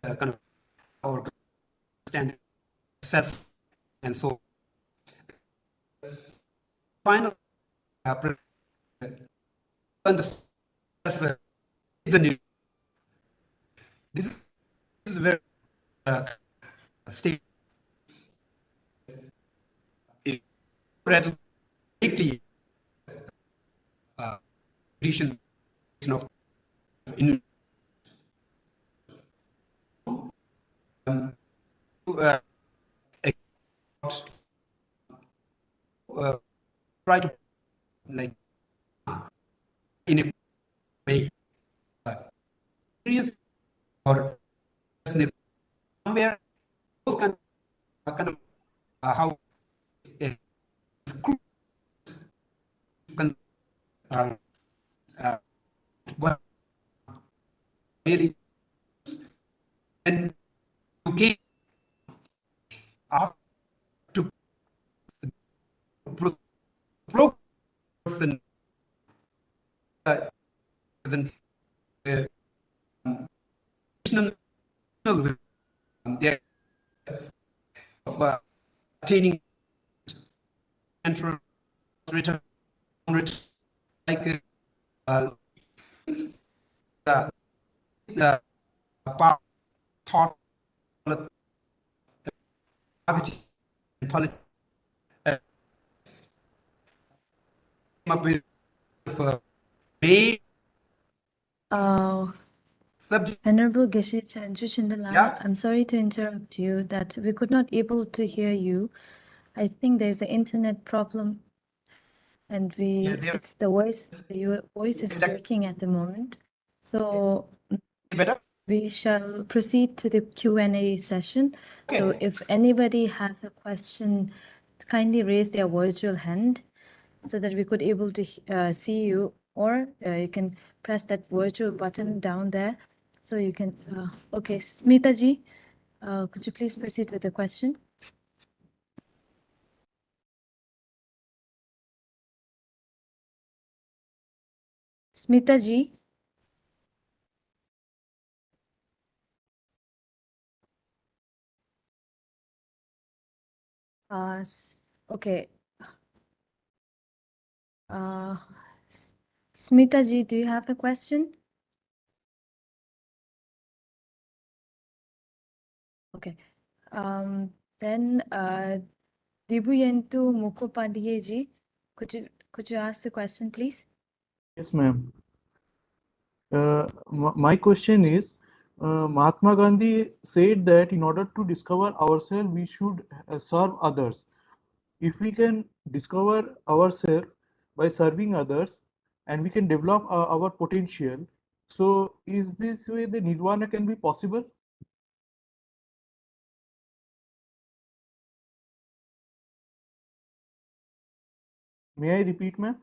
kind of or stand self and so final self is the new this is very state radically condition of in try to like in a way experience or somewhere those kind of how can what really and you came up to person of attaining and return like the thought policy up with made Venerable Geshe Chanchu Shindala, Yeah. I'm sorry to interrupt you, that we could not able to hear you. I think there's an internet problem, and it's the voice, your voice is breaking at the moment. So better. we shall proceed to the Q&A session. So if anybody has a question, kindly raise their virtual hand so that we could able to see you, or you can press that virtual button down there. So you can, okay, Smita ji, could you please proceed with the question? Smita ji. Okay. Smita ji, do you have a question? Okay. Then Dibuyentu Mukhopadhyay ji, could you ask the question, please? Yes, ma'am. My question is, Mahatma Gandhi said that in order to discover ourselves, we should serve others. If we can discover ourselves by serving others, and we can develop our potential, so is this way the Nirvana can be possible? May I repeat, ma'am?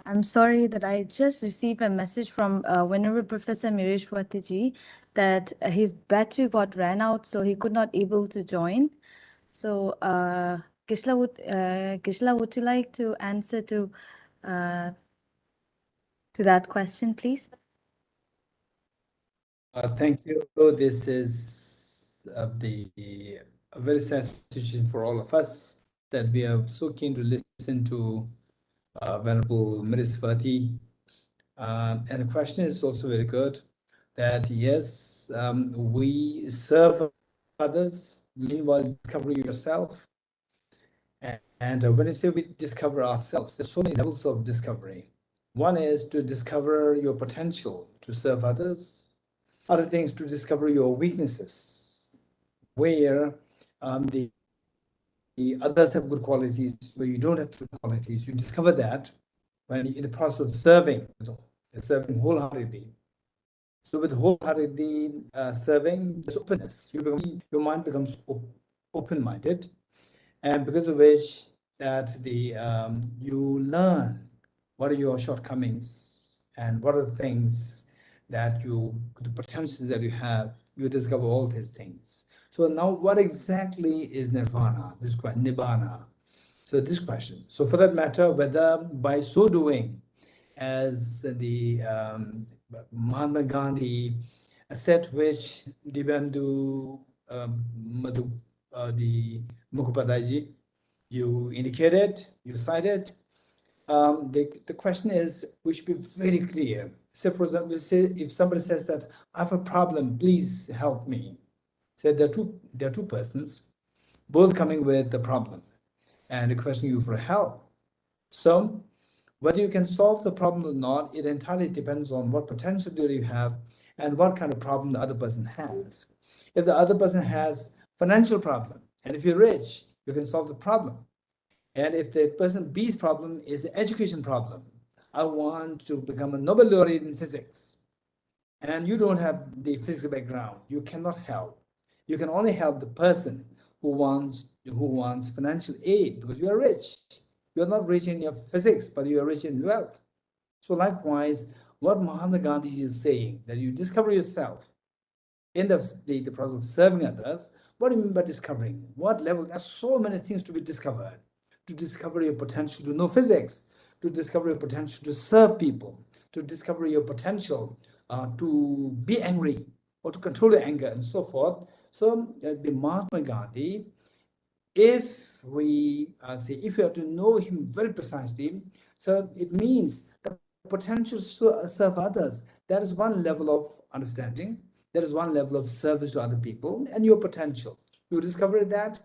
I'm sorry that I just received a message from Venerable Professor Mireshwati ji that his battery got ran out, so he could not able to join. So Kishla, would you like to answer to that question, please? Thank you. This is a very sad situation for all of us, that we are so keen to listen to Venerable Mireshwati. And the question is also very good, that yes, we serve others, meanwhile discovering yourself. And when you say we discover ourselves, there's so many levels of discovery. One is to discover your potential to serve others. Other things, to discover your weaknesses, where the others have good qualities, where you don't have good qualities. You discover that when you're in the process of serving wholeheartedly. So with wholeheartedly serving, there's openness. Your mind becomes open-minded, and because of which that you learn what are your shortcomings and what are the things that the potentials that you have. You discover all these things. So now, what exactly is Nirvana? This question, Nibbāna. So this question. So for that matter, whether by so doing, as the Mahatma Gandhi said, which Dibandu the Mukhopadhyay, you indicated, you cited. The question is, we should be very clear. Say, for example, if somebody says that I have a problem, please help me. Say there are two persons, both coming with the problem and requesting you for help. So whether you can solve the problem or not, it entirely depends on what potential do you have and what kind of problem the other person has. If the other person has financial problem, and if you're rich, you can solve the problem. And if the person B's problem is an education problem, I want to become a Nobel laureate in physics, and you don't have the physics background, you cannot help. You can only help the person who wants financial aid because you are rich. You're not rich in your physics, but you are rich in wealth. So likewise, what Mahatma Gandhi is saying, that you discover yourself in the process of serving others. What do you mean by discovering? What level? There's so many things to be discovered. To discover your potential to know physics, to discover your potential to serve people, to discover your potential to be angry or to control your anger and so forth. So the Mahatma Gandhi, if we if we have to know him very precisely, so it means the potential to serve others. That is one level of understanding. That is one level of service to other people and your potential. You discover that.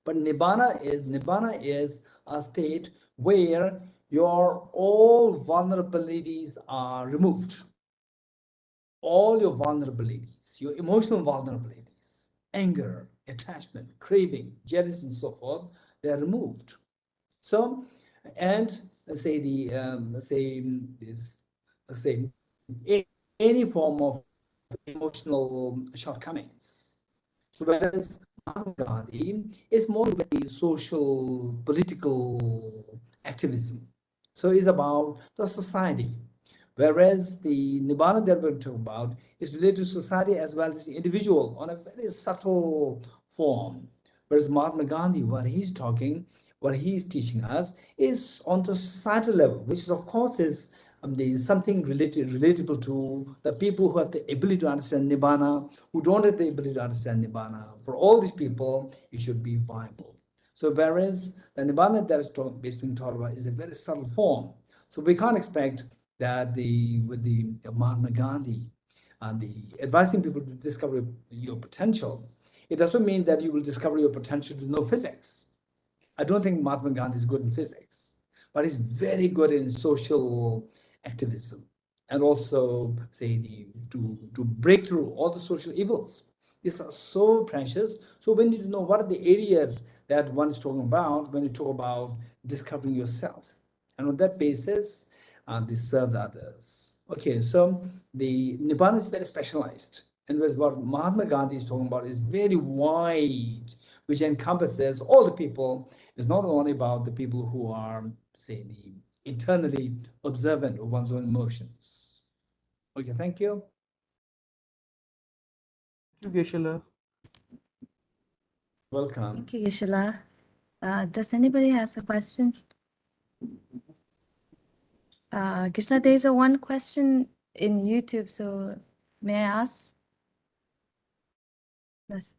But Nibbāna is a state where your all vulnerabilities are removed. All your vulnerabilities, your emotional vulnerabilities, anger, attachment, craving, jealousy, and so forth, they are removed. So, and say any form of emotional shortcomings. So whereas Mahatma Gandhi is more like social, political activism. So it's about the society. Whereas the Nibbāna that we're talking about is related to society as well as the individual on a very subtle form. Whereas Mahatma Gandhi, what he's teaching us is on the societal level, which is, of course is something relatable to the people who have the ability to understand Nibbāna, who don't have the ability to understand Nibbāna. For all these people, it should be viable. So whereas the Nibbāna that is being taught about is a very subtle form. So we can't expect that with the Mahatma Gandhi and the advising people to discover your potential, it doesn't mean that you will discover your potential to know physics. I don't think Mahatma Gandhi is good in physics, but he's very good in social activism and also to break through all the social evils. These are so precious. So we need to know what are the areas that one is talking about when you talk about discovering yourself. And on that basis, they serve others. Okay, so the Nibbāna is very specialized. And what Mahatma Gandhi is talking about is very wide, which encompasses all the people. It's not only about the people who are, say, the internally observant of one's own emotions. Okay, thank you. Thank you, Geshe-la. Welcome. Thank you, Geshe-la. Does anybody has a question? Geshe-la, there's one question in YouTube, so may I ask? Yes.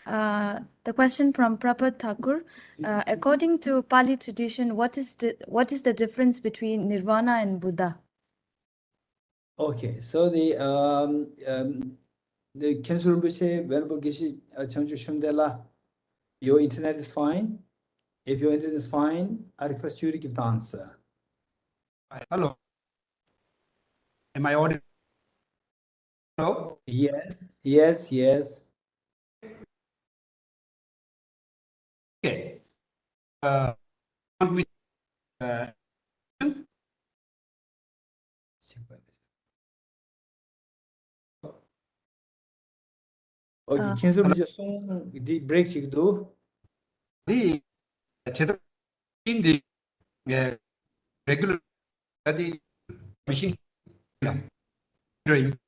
The question from Prabhat Thakur. According to Pali tradition, what is the difference between Nirvana and Buddha? Okay, so the Khensu Rinpoche, Venerable Geshe Changchu Shundela, your internet is fine. If your internet is fine, I request you to give the answer. Hello. Am I audible? Hello? Yes, yes, yes. Okay. Okay, Khensu Rinpoche song the break chikdo. The in the regular the machine dream.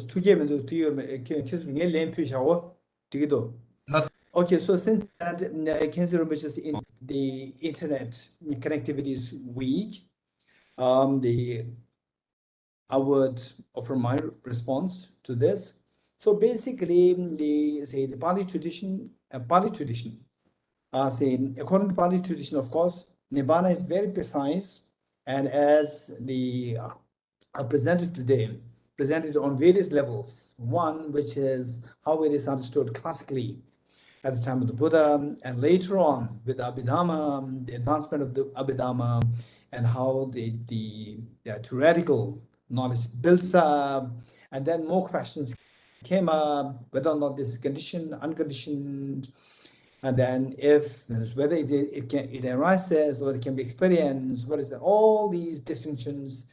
Two game do to your Khensu Nge Len Pyu Shawo Tigido. Nothing. Okay, so since that Khensu Rinpoche's in the internet connectivity is weak, I would offer my response to this. So basically, the Pali tradition, according to Pali tradition, of course, Nibbāna is very precise, and as the presented today, presented on various levels. One, which is how it is understood classically, at the time of the Buddha, and later on with Abhidharma, the advancement of the Abhidharma, and how the theoretical knowledge builds up, and then more questions came up, whether or not this is conditioned, unconditioned, and then if whether it arises or it can be experienced, what is that? All these distinctions,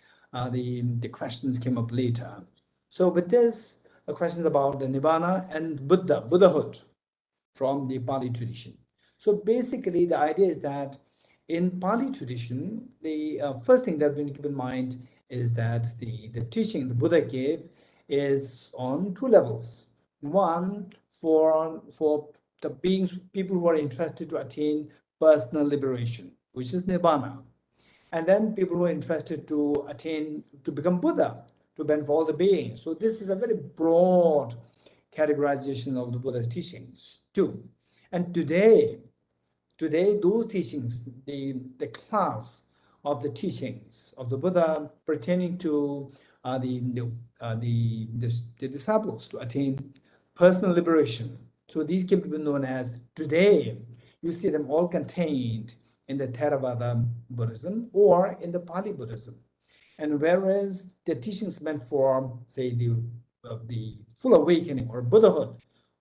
the questions came up later. So with this, the questions about the Nibbāna and Buddhahood from the Pali tradition. So basically, the idea is that in Pali tradition, the first thing that we need to keep in mind is that the teaching the Buddha gave is on two levels. One, for the people who are interested to attain personal liberation, which is Nibbāna. And then people who are interested to become Buddha, to benefit all the beings. So this is a very broad categorization of the Buddha's teachings too. And today those teachings, the class of the teachings of the Buddha pertaining to the disciples to attain personal liberation. So these came to be known as, today, you see them all contained in the Theravada Buddhism or in the Pali Buddhism. And whereas the teachings meant for, say, the full awakening or Buddhahood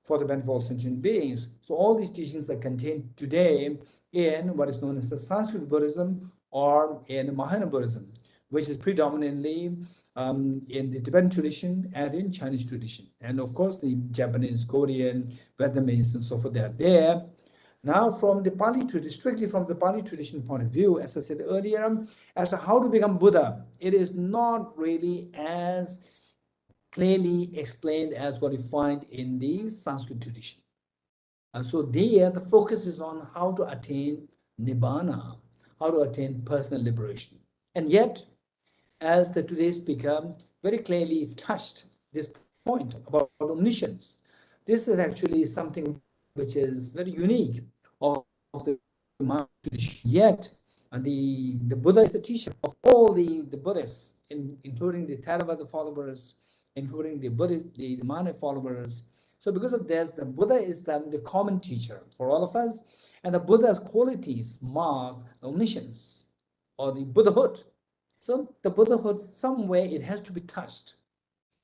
for the benefit of all sentient beings, so all these teachings are contained today in what is known as the Sanskrit Buddhism or in Mahayana Buddhism, which is predominantly in the Tibetan tradition and in Chinese tradition. And of course, the Japanese, Korean, Vietnamese, and so forth, they are there. Now, from the Pali tradition, strictly from the Pali tradition point of view, as I said earlier, as to how to become Buddha, it is not really as clearly explained as what you find in the Sanskrit tradition. And so there, the focus is on how to attain Nibbāna, how to attain personal liberation. And yet, as the today's speaker very clearly touched this point about omniscience, this is actually something which is very unique of the Mahayana tradition. Yet, the Buddha is the teacher of all the Buddhists, including the Theravada followers, including the Buddhist, the Mahayana followers. So because of this, the Buddha is the common teacher for all of us, and the Buddha's qualities mark omniscience or the Buddhahood. So the Buddhahood, somewhere it has to be touched.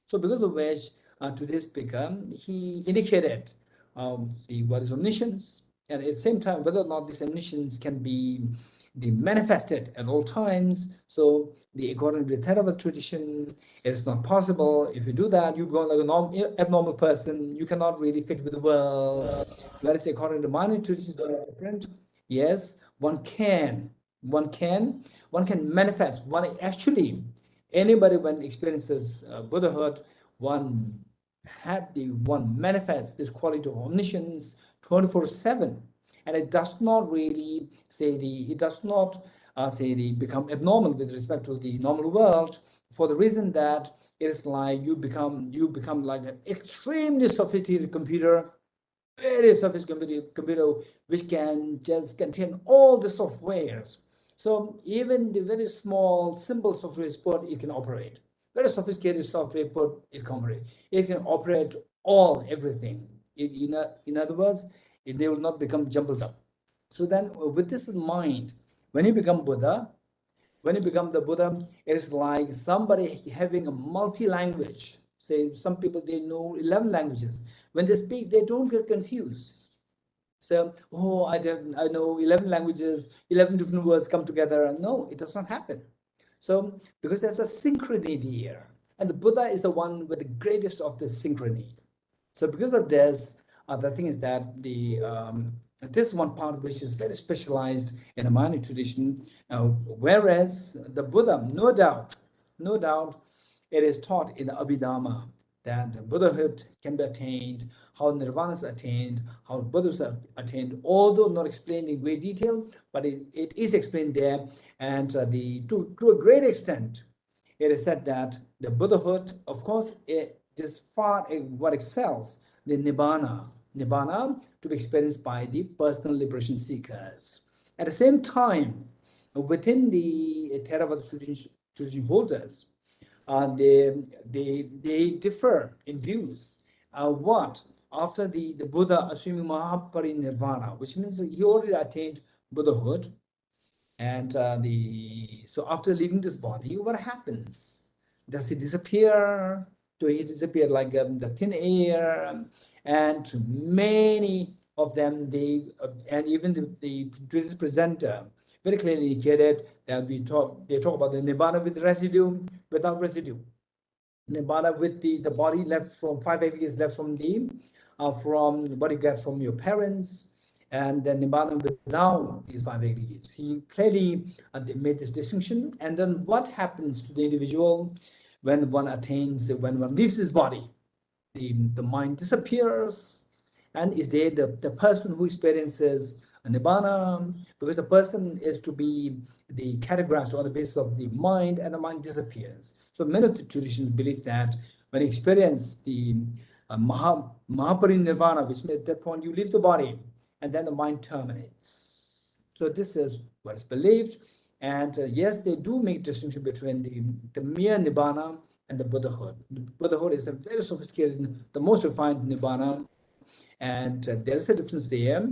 So because of which, today's speaker, he indicated what is omniscience, and at the same time, whether or not this omniscience can be manifested at all times. So according to the Theravada tradition, it's not possible. If you do that, you become like an abnormal person. You cannot really fit with the world. Whereas according to Mahayana tradition, it's very different. Yes, one can manifest. Anybody when experiences Buddhahood, one manifests this quality of omniscience 24/7. And it does not really become abnormal with respect to the normal world, for the reason that it is like you become like an extremely sophisticated computer, very sophisticated computer, which can just contain all the softwares. So even the very small, simple software is put, it can operate. Very sophisticated software put, it can operate. It can operate everything. In other words, they will not become jumbled up. So then with this in mind, when you become Buddha, when you become the Buddha, it is like somebody having a multi-language. Say some people, they know 11 languages. When they speak, they don't get confused. So, I know 11 languages, 11 different words come together. No, it does not happen. So because there's a synchrony here, and the Buddha is the one with the greatest of the synchrony. So because of this, the thing is that this one part which is very specialized in the Mahayana tradition, whereas the Buddha, no doubt, it is taught in the Abhidharma that Buddhahood can be attained, how Nirvana is attained, how Buddhas are attained, although not explained in great detail, but it is explained there. And to a great extent, it is said that the Buddhahood, of course, is far what excels the Nibbāna to be experienced by the personal liberation seekers. At the same time, within the Theravada tradition holders, they differ in views. What after the Buddha assuming Nirvana, which means he already attained Buddhahood. And so after leaving this body, what happens? Does he disappear? Do he disappear like the thin air? And many of them, and even the presenter very clearly indicated that they talk about the Nibbāna with residue, without residue. Nibbāna with the body left from 5 aggregates left from what you get from your parents, and then Nibbāna without these 5 aggregates. He clearly made this distinction. And then what happens to the individual when one leaves his body? The mind disappears, and is there the person who experiences a Nibbāna, because the person is to be the categorized on the basis of the mind, and the mind disappears. So many of the traditions believe that when you experience the Mahaparinirvana, which means at that point you leave the body, and then the mind terminates. So this is what is believed. And yes, they do make distinction between the mere Nibbāna and the Buddhahood. The Buddhahood is a very sophisticated, the most refined Nibbāna, and there is a difference there.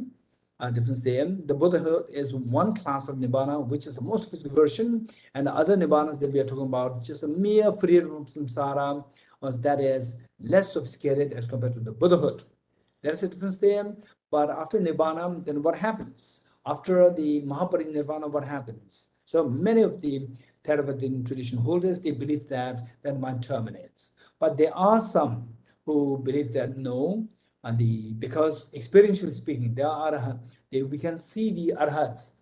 The Buddhahood is one class of Nibbāna, which is the most sophisticated version, and the other Nibbānas that we are talking about, just a mere freedom from samsara, that is less sophisticated as compared to the Buddhahood. There is a difference there. But after Nibbāna, then what happens? After the Mahaparinirvana, what happens? So many of the Theravada tradition holders, they believe that mind terminates. But there are some who believe that no, because experientially speaking, we can see the arhats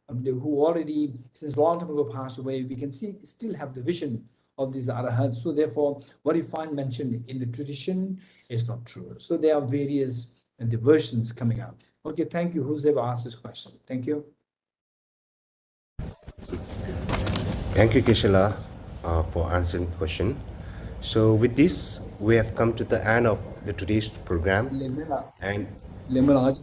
who already since long time ago passed away. We can still have the vision of these arhats. So therefore, what you find mentioned in the tradition is not true. So there are various versions coming out. Okay, thank you. Who's ever asked this question? Thank you. Thank you, Geshe-la, for answering the question. So with this, we have come to the end of today's program. And Hello.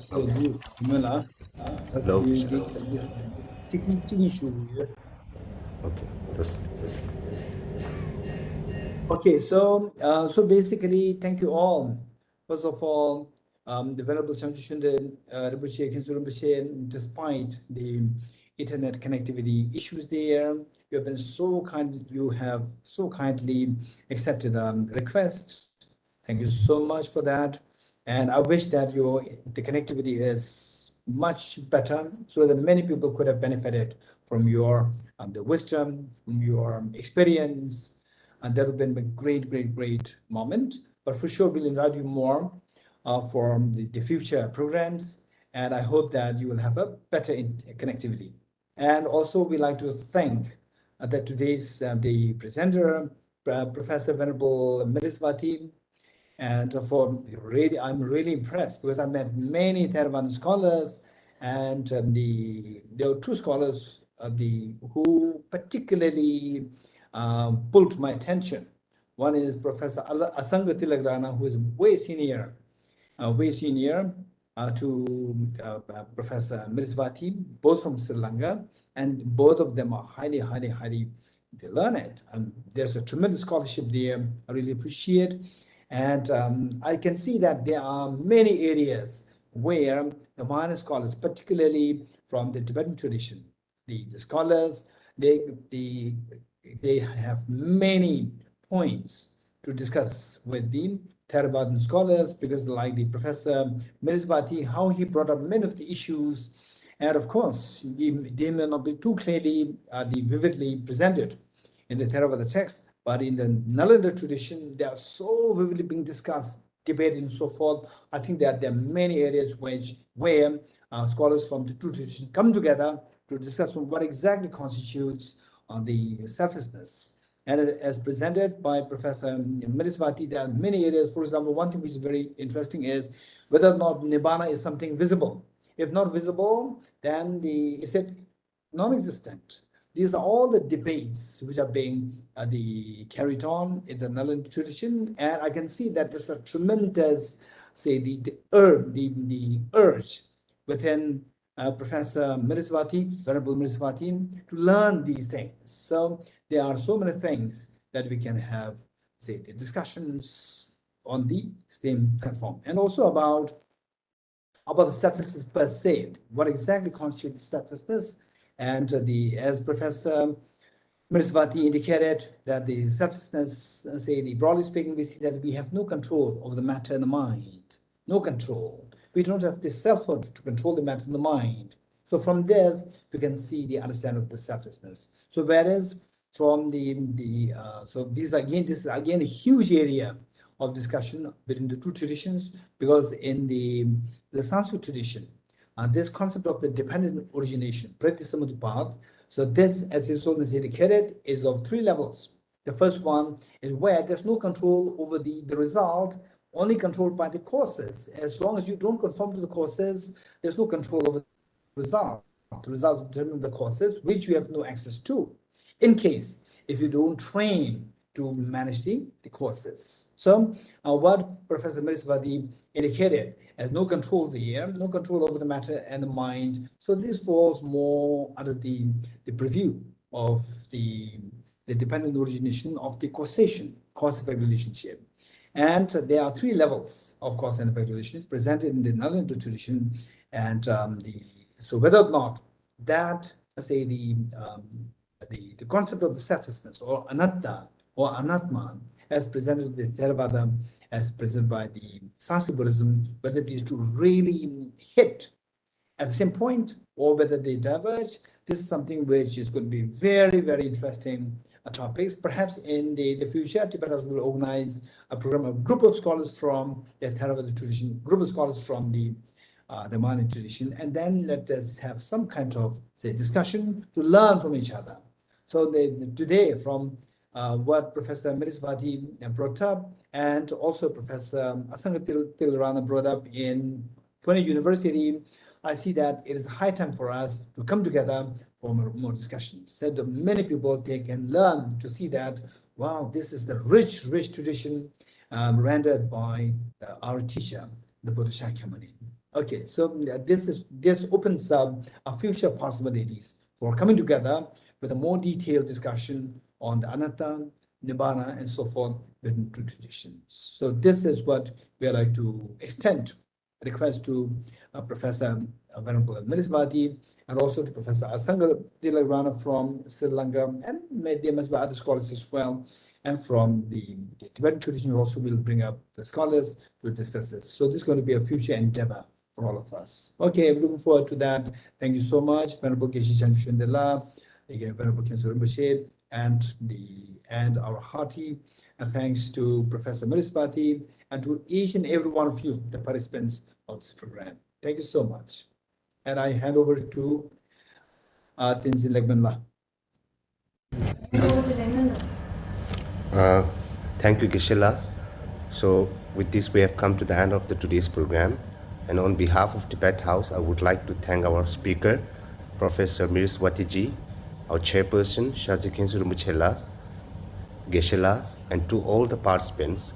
Okay, so basically, thank you all. First of all, the Venerable Chandrashunda Rinpoche, Khyentse Rinpoche, despite the internet connectivity issues there, you have been so kind. You have so kindly accepted request. Thank you so much for that. And I wish that the connectivity is much better, so that many people could have benefited from your the wisdom, from your experience, and that would have been a great moment. But for sure, we'll invite you more for the future programs, and I hope that you will have a better connectivity. And also, we'd like to thank that today's the presenter, Professor Venerable Mirisvati, and I'm really impressed because I met many Theravada scholars, and there were two scholars who particularly pulled my attention. One is Professor Asanga Tilagrana, who is way senior to Professor Mirisvati, both from Sri Lanka, and both of them are highly learned. And there's a tremendous scholarship there. I really appreciate. And I can see that there are many areas where the minor scholars, particularly from the Tibetan tradition, the scholars, they have many points to discuss with the Theravadan scholars, because like the Professor Mirisvati, how he brought up many of the issues, and of course, they may not be too clearly, vividly presented in the Theravada text, but in the Nalanda tradition, they are so vividly being discussed, debated, and so forth. I think that there are many areas where scholars from the two traditions come together to discuss what exactly constitutes the selflessness. And as presented by Professor Mirisvati, there are many areas. For example, one thing which is very interesting is whether or not Nibbāna is something visible. If not visible, then is it non-existent? These are all the debates which are being carried on in the Nalanda tradition, and I can see that there's a tremendous, say, the urge within Professor Mirisvati, Venerable Mirisvati, to learn these things. So there are so many things that we can have, say, the discussions, on the same platform, and also about the selflessness per se. What exactly constitutes selflessness? And as Professor Mirsvati indicated, that the selflessness, broadly speaking, we see that we have no control over the matter and the mind. No control. We don't have the selfhood to control the matter and the mind. So from this, we can see the understanding of the selflessness. So whereas from so this is again a huge area of discussion between the two traditions, because in the Sanskrit tradition, this concept of the dependent origination, Pratisamutipad, so this, as His Holiness indicated, is of three levels. The first one is where there's no control over the result, only controlled by the causes. As long as you don't conform to the causes, there's no control over the result. The results determine the causes, which you have no access to, in case if you don't train to manage the causes. So what Professor Mirsvati indicated as no control there, no control over the matter and the mind. So this falls more under the purview of the dependent origination of the causation, cause-effect relationship. And there are three levels of cause and effect relations presented in the Nalanda tradition. And so whether or not that, let's say, the concept of the selflessness or anatta or anatman, as presented in the Theravada, as presented by the Sanskrit Buddhism, whether it is to really hit at the same point or whether they diverge, this is something which is going to be very, very interesting topics. Perhaps in the future, Tibet House will organize a program, a group of scholars from the Theravada tradition, group of scholars from the Mani tradition, and then let us have some kind of, say, discussion to learn from each other. So today, from what Professor Mirsvati brought up, and also Professor Asangatilrana brought up in Pune University, I see that it is high time for us to come together for more discussions, so that many people they can learn to see that, wow, this is the rich tradition rendered by our teacher, the Buddha Shakyamuni. Okay, so this opens up our future possibilities for coming together with a more detailed discussion on the anatta, Nibbāna, and so forth within two traditions. So this is what we are like to extend a request to Professor Venerable Mirsvati, and also to Professor Asangatilrana from Sri Lanka, and there must be other scholars as well. And from the Tibetan tradition also will bring up the scholars to discuss this. So this is going to be a future endeavor for all of us. Okay, I'm looking forward to that. Thank you so much, Venerable Geshe Chandrashundela, Venerable Khyentse Rinpoche, and our hearty thanks to Professor Mirsvati and to each and every one of you, the participants of this program. Thank you so much. And I hand over to Tenzin Legmanla. Thank you, Geshe-la. So with this, we have come to the end of today's program. And on behalf of Tibet House, I would like to thank our speaker, Professor Mirsvati ji, our chairperson, Shaji Khyentse Rinpoche, Geshe-la, and to all the participants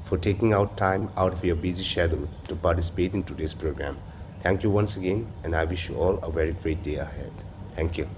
for taking out time out of your busy schedule to participate in today's program. Thank you once again, and I wish you all a very great day ahead. Thank you.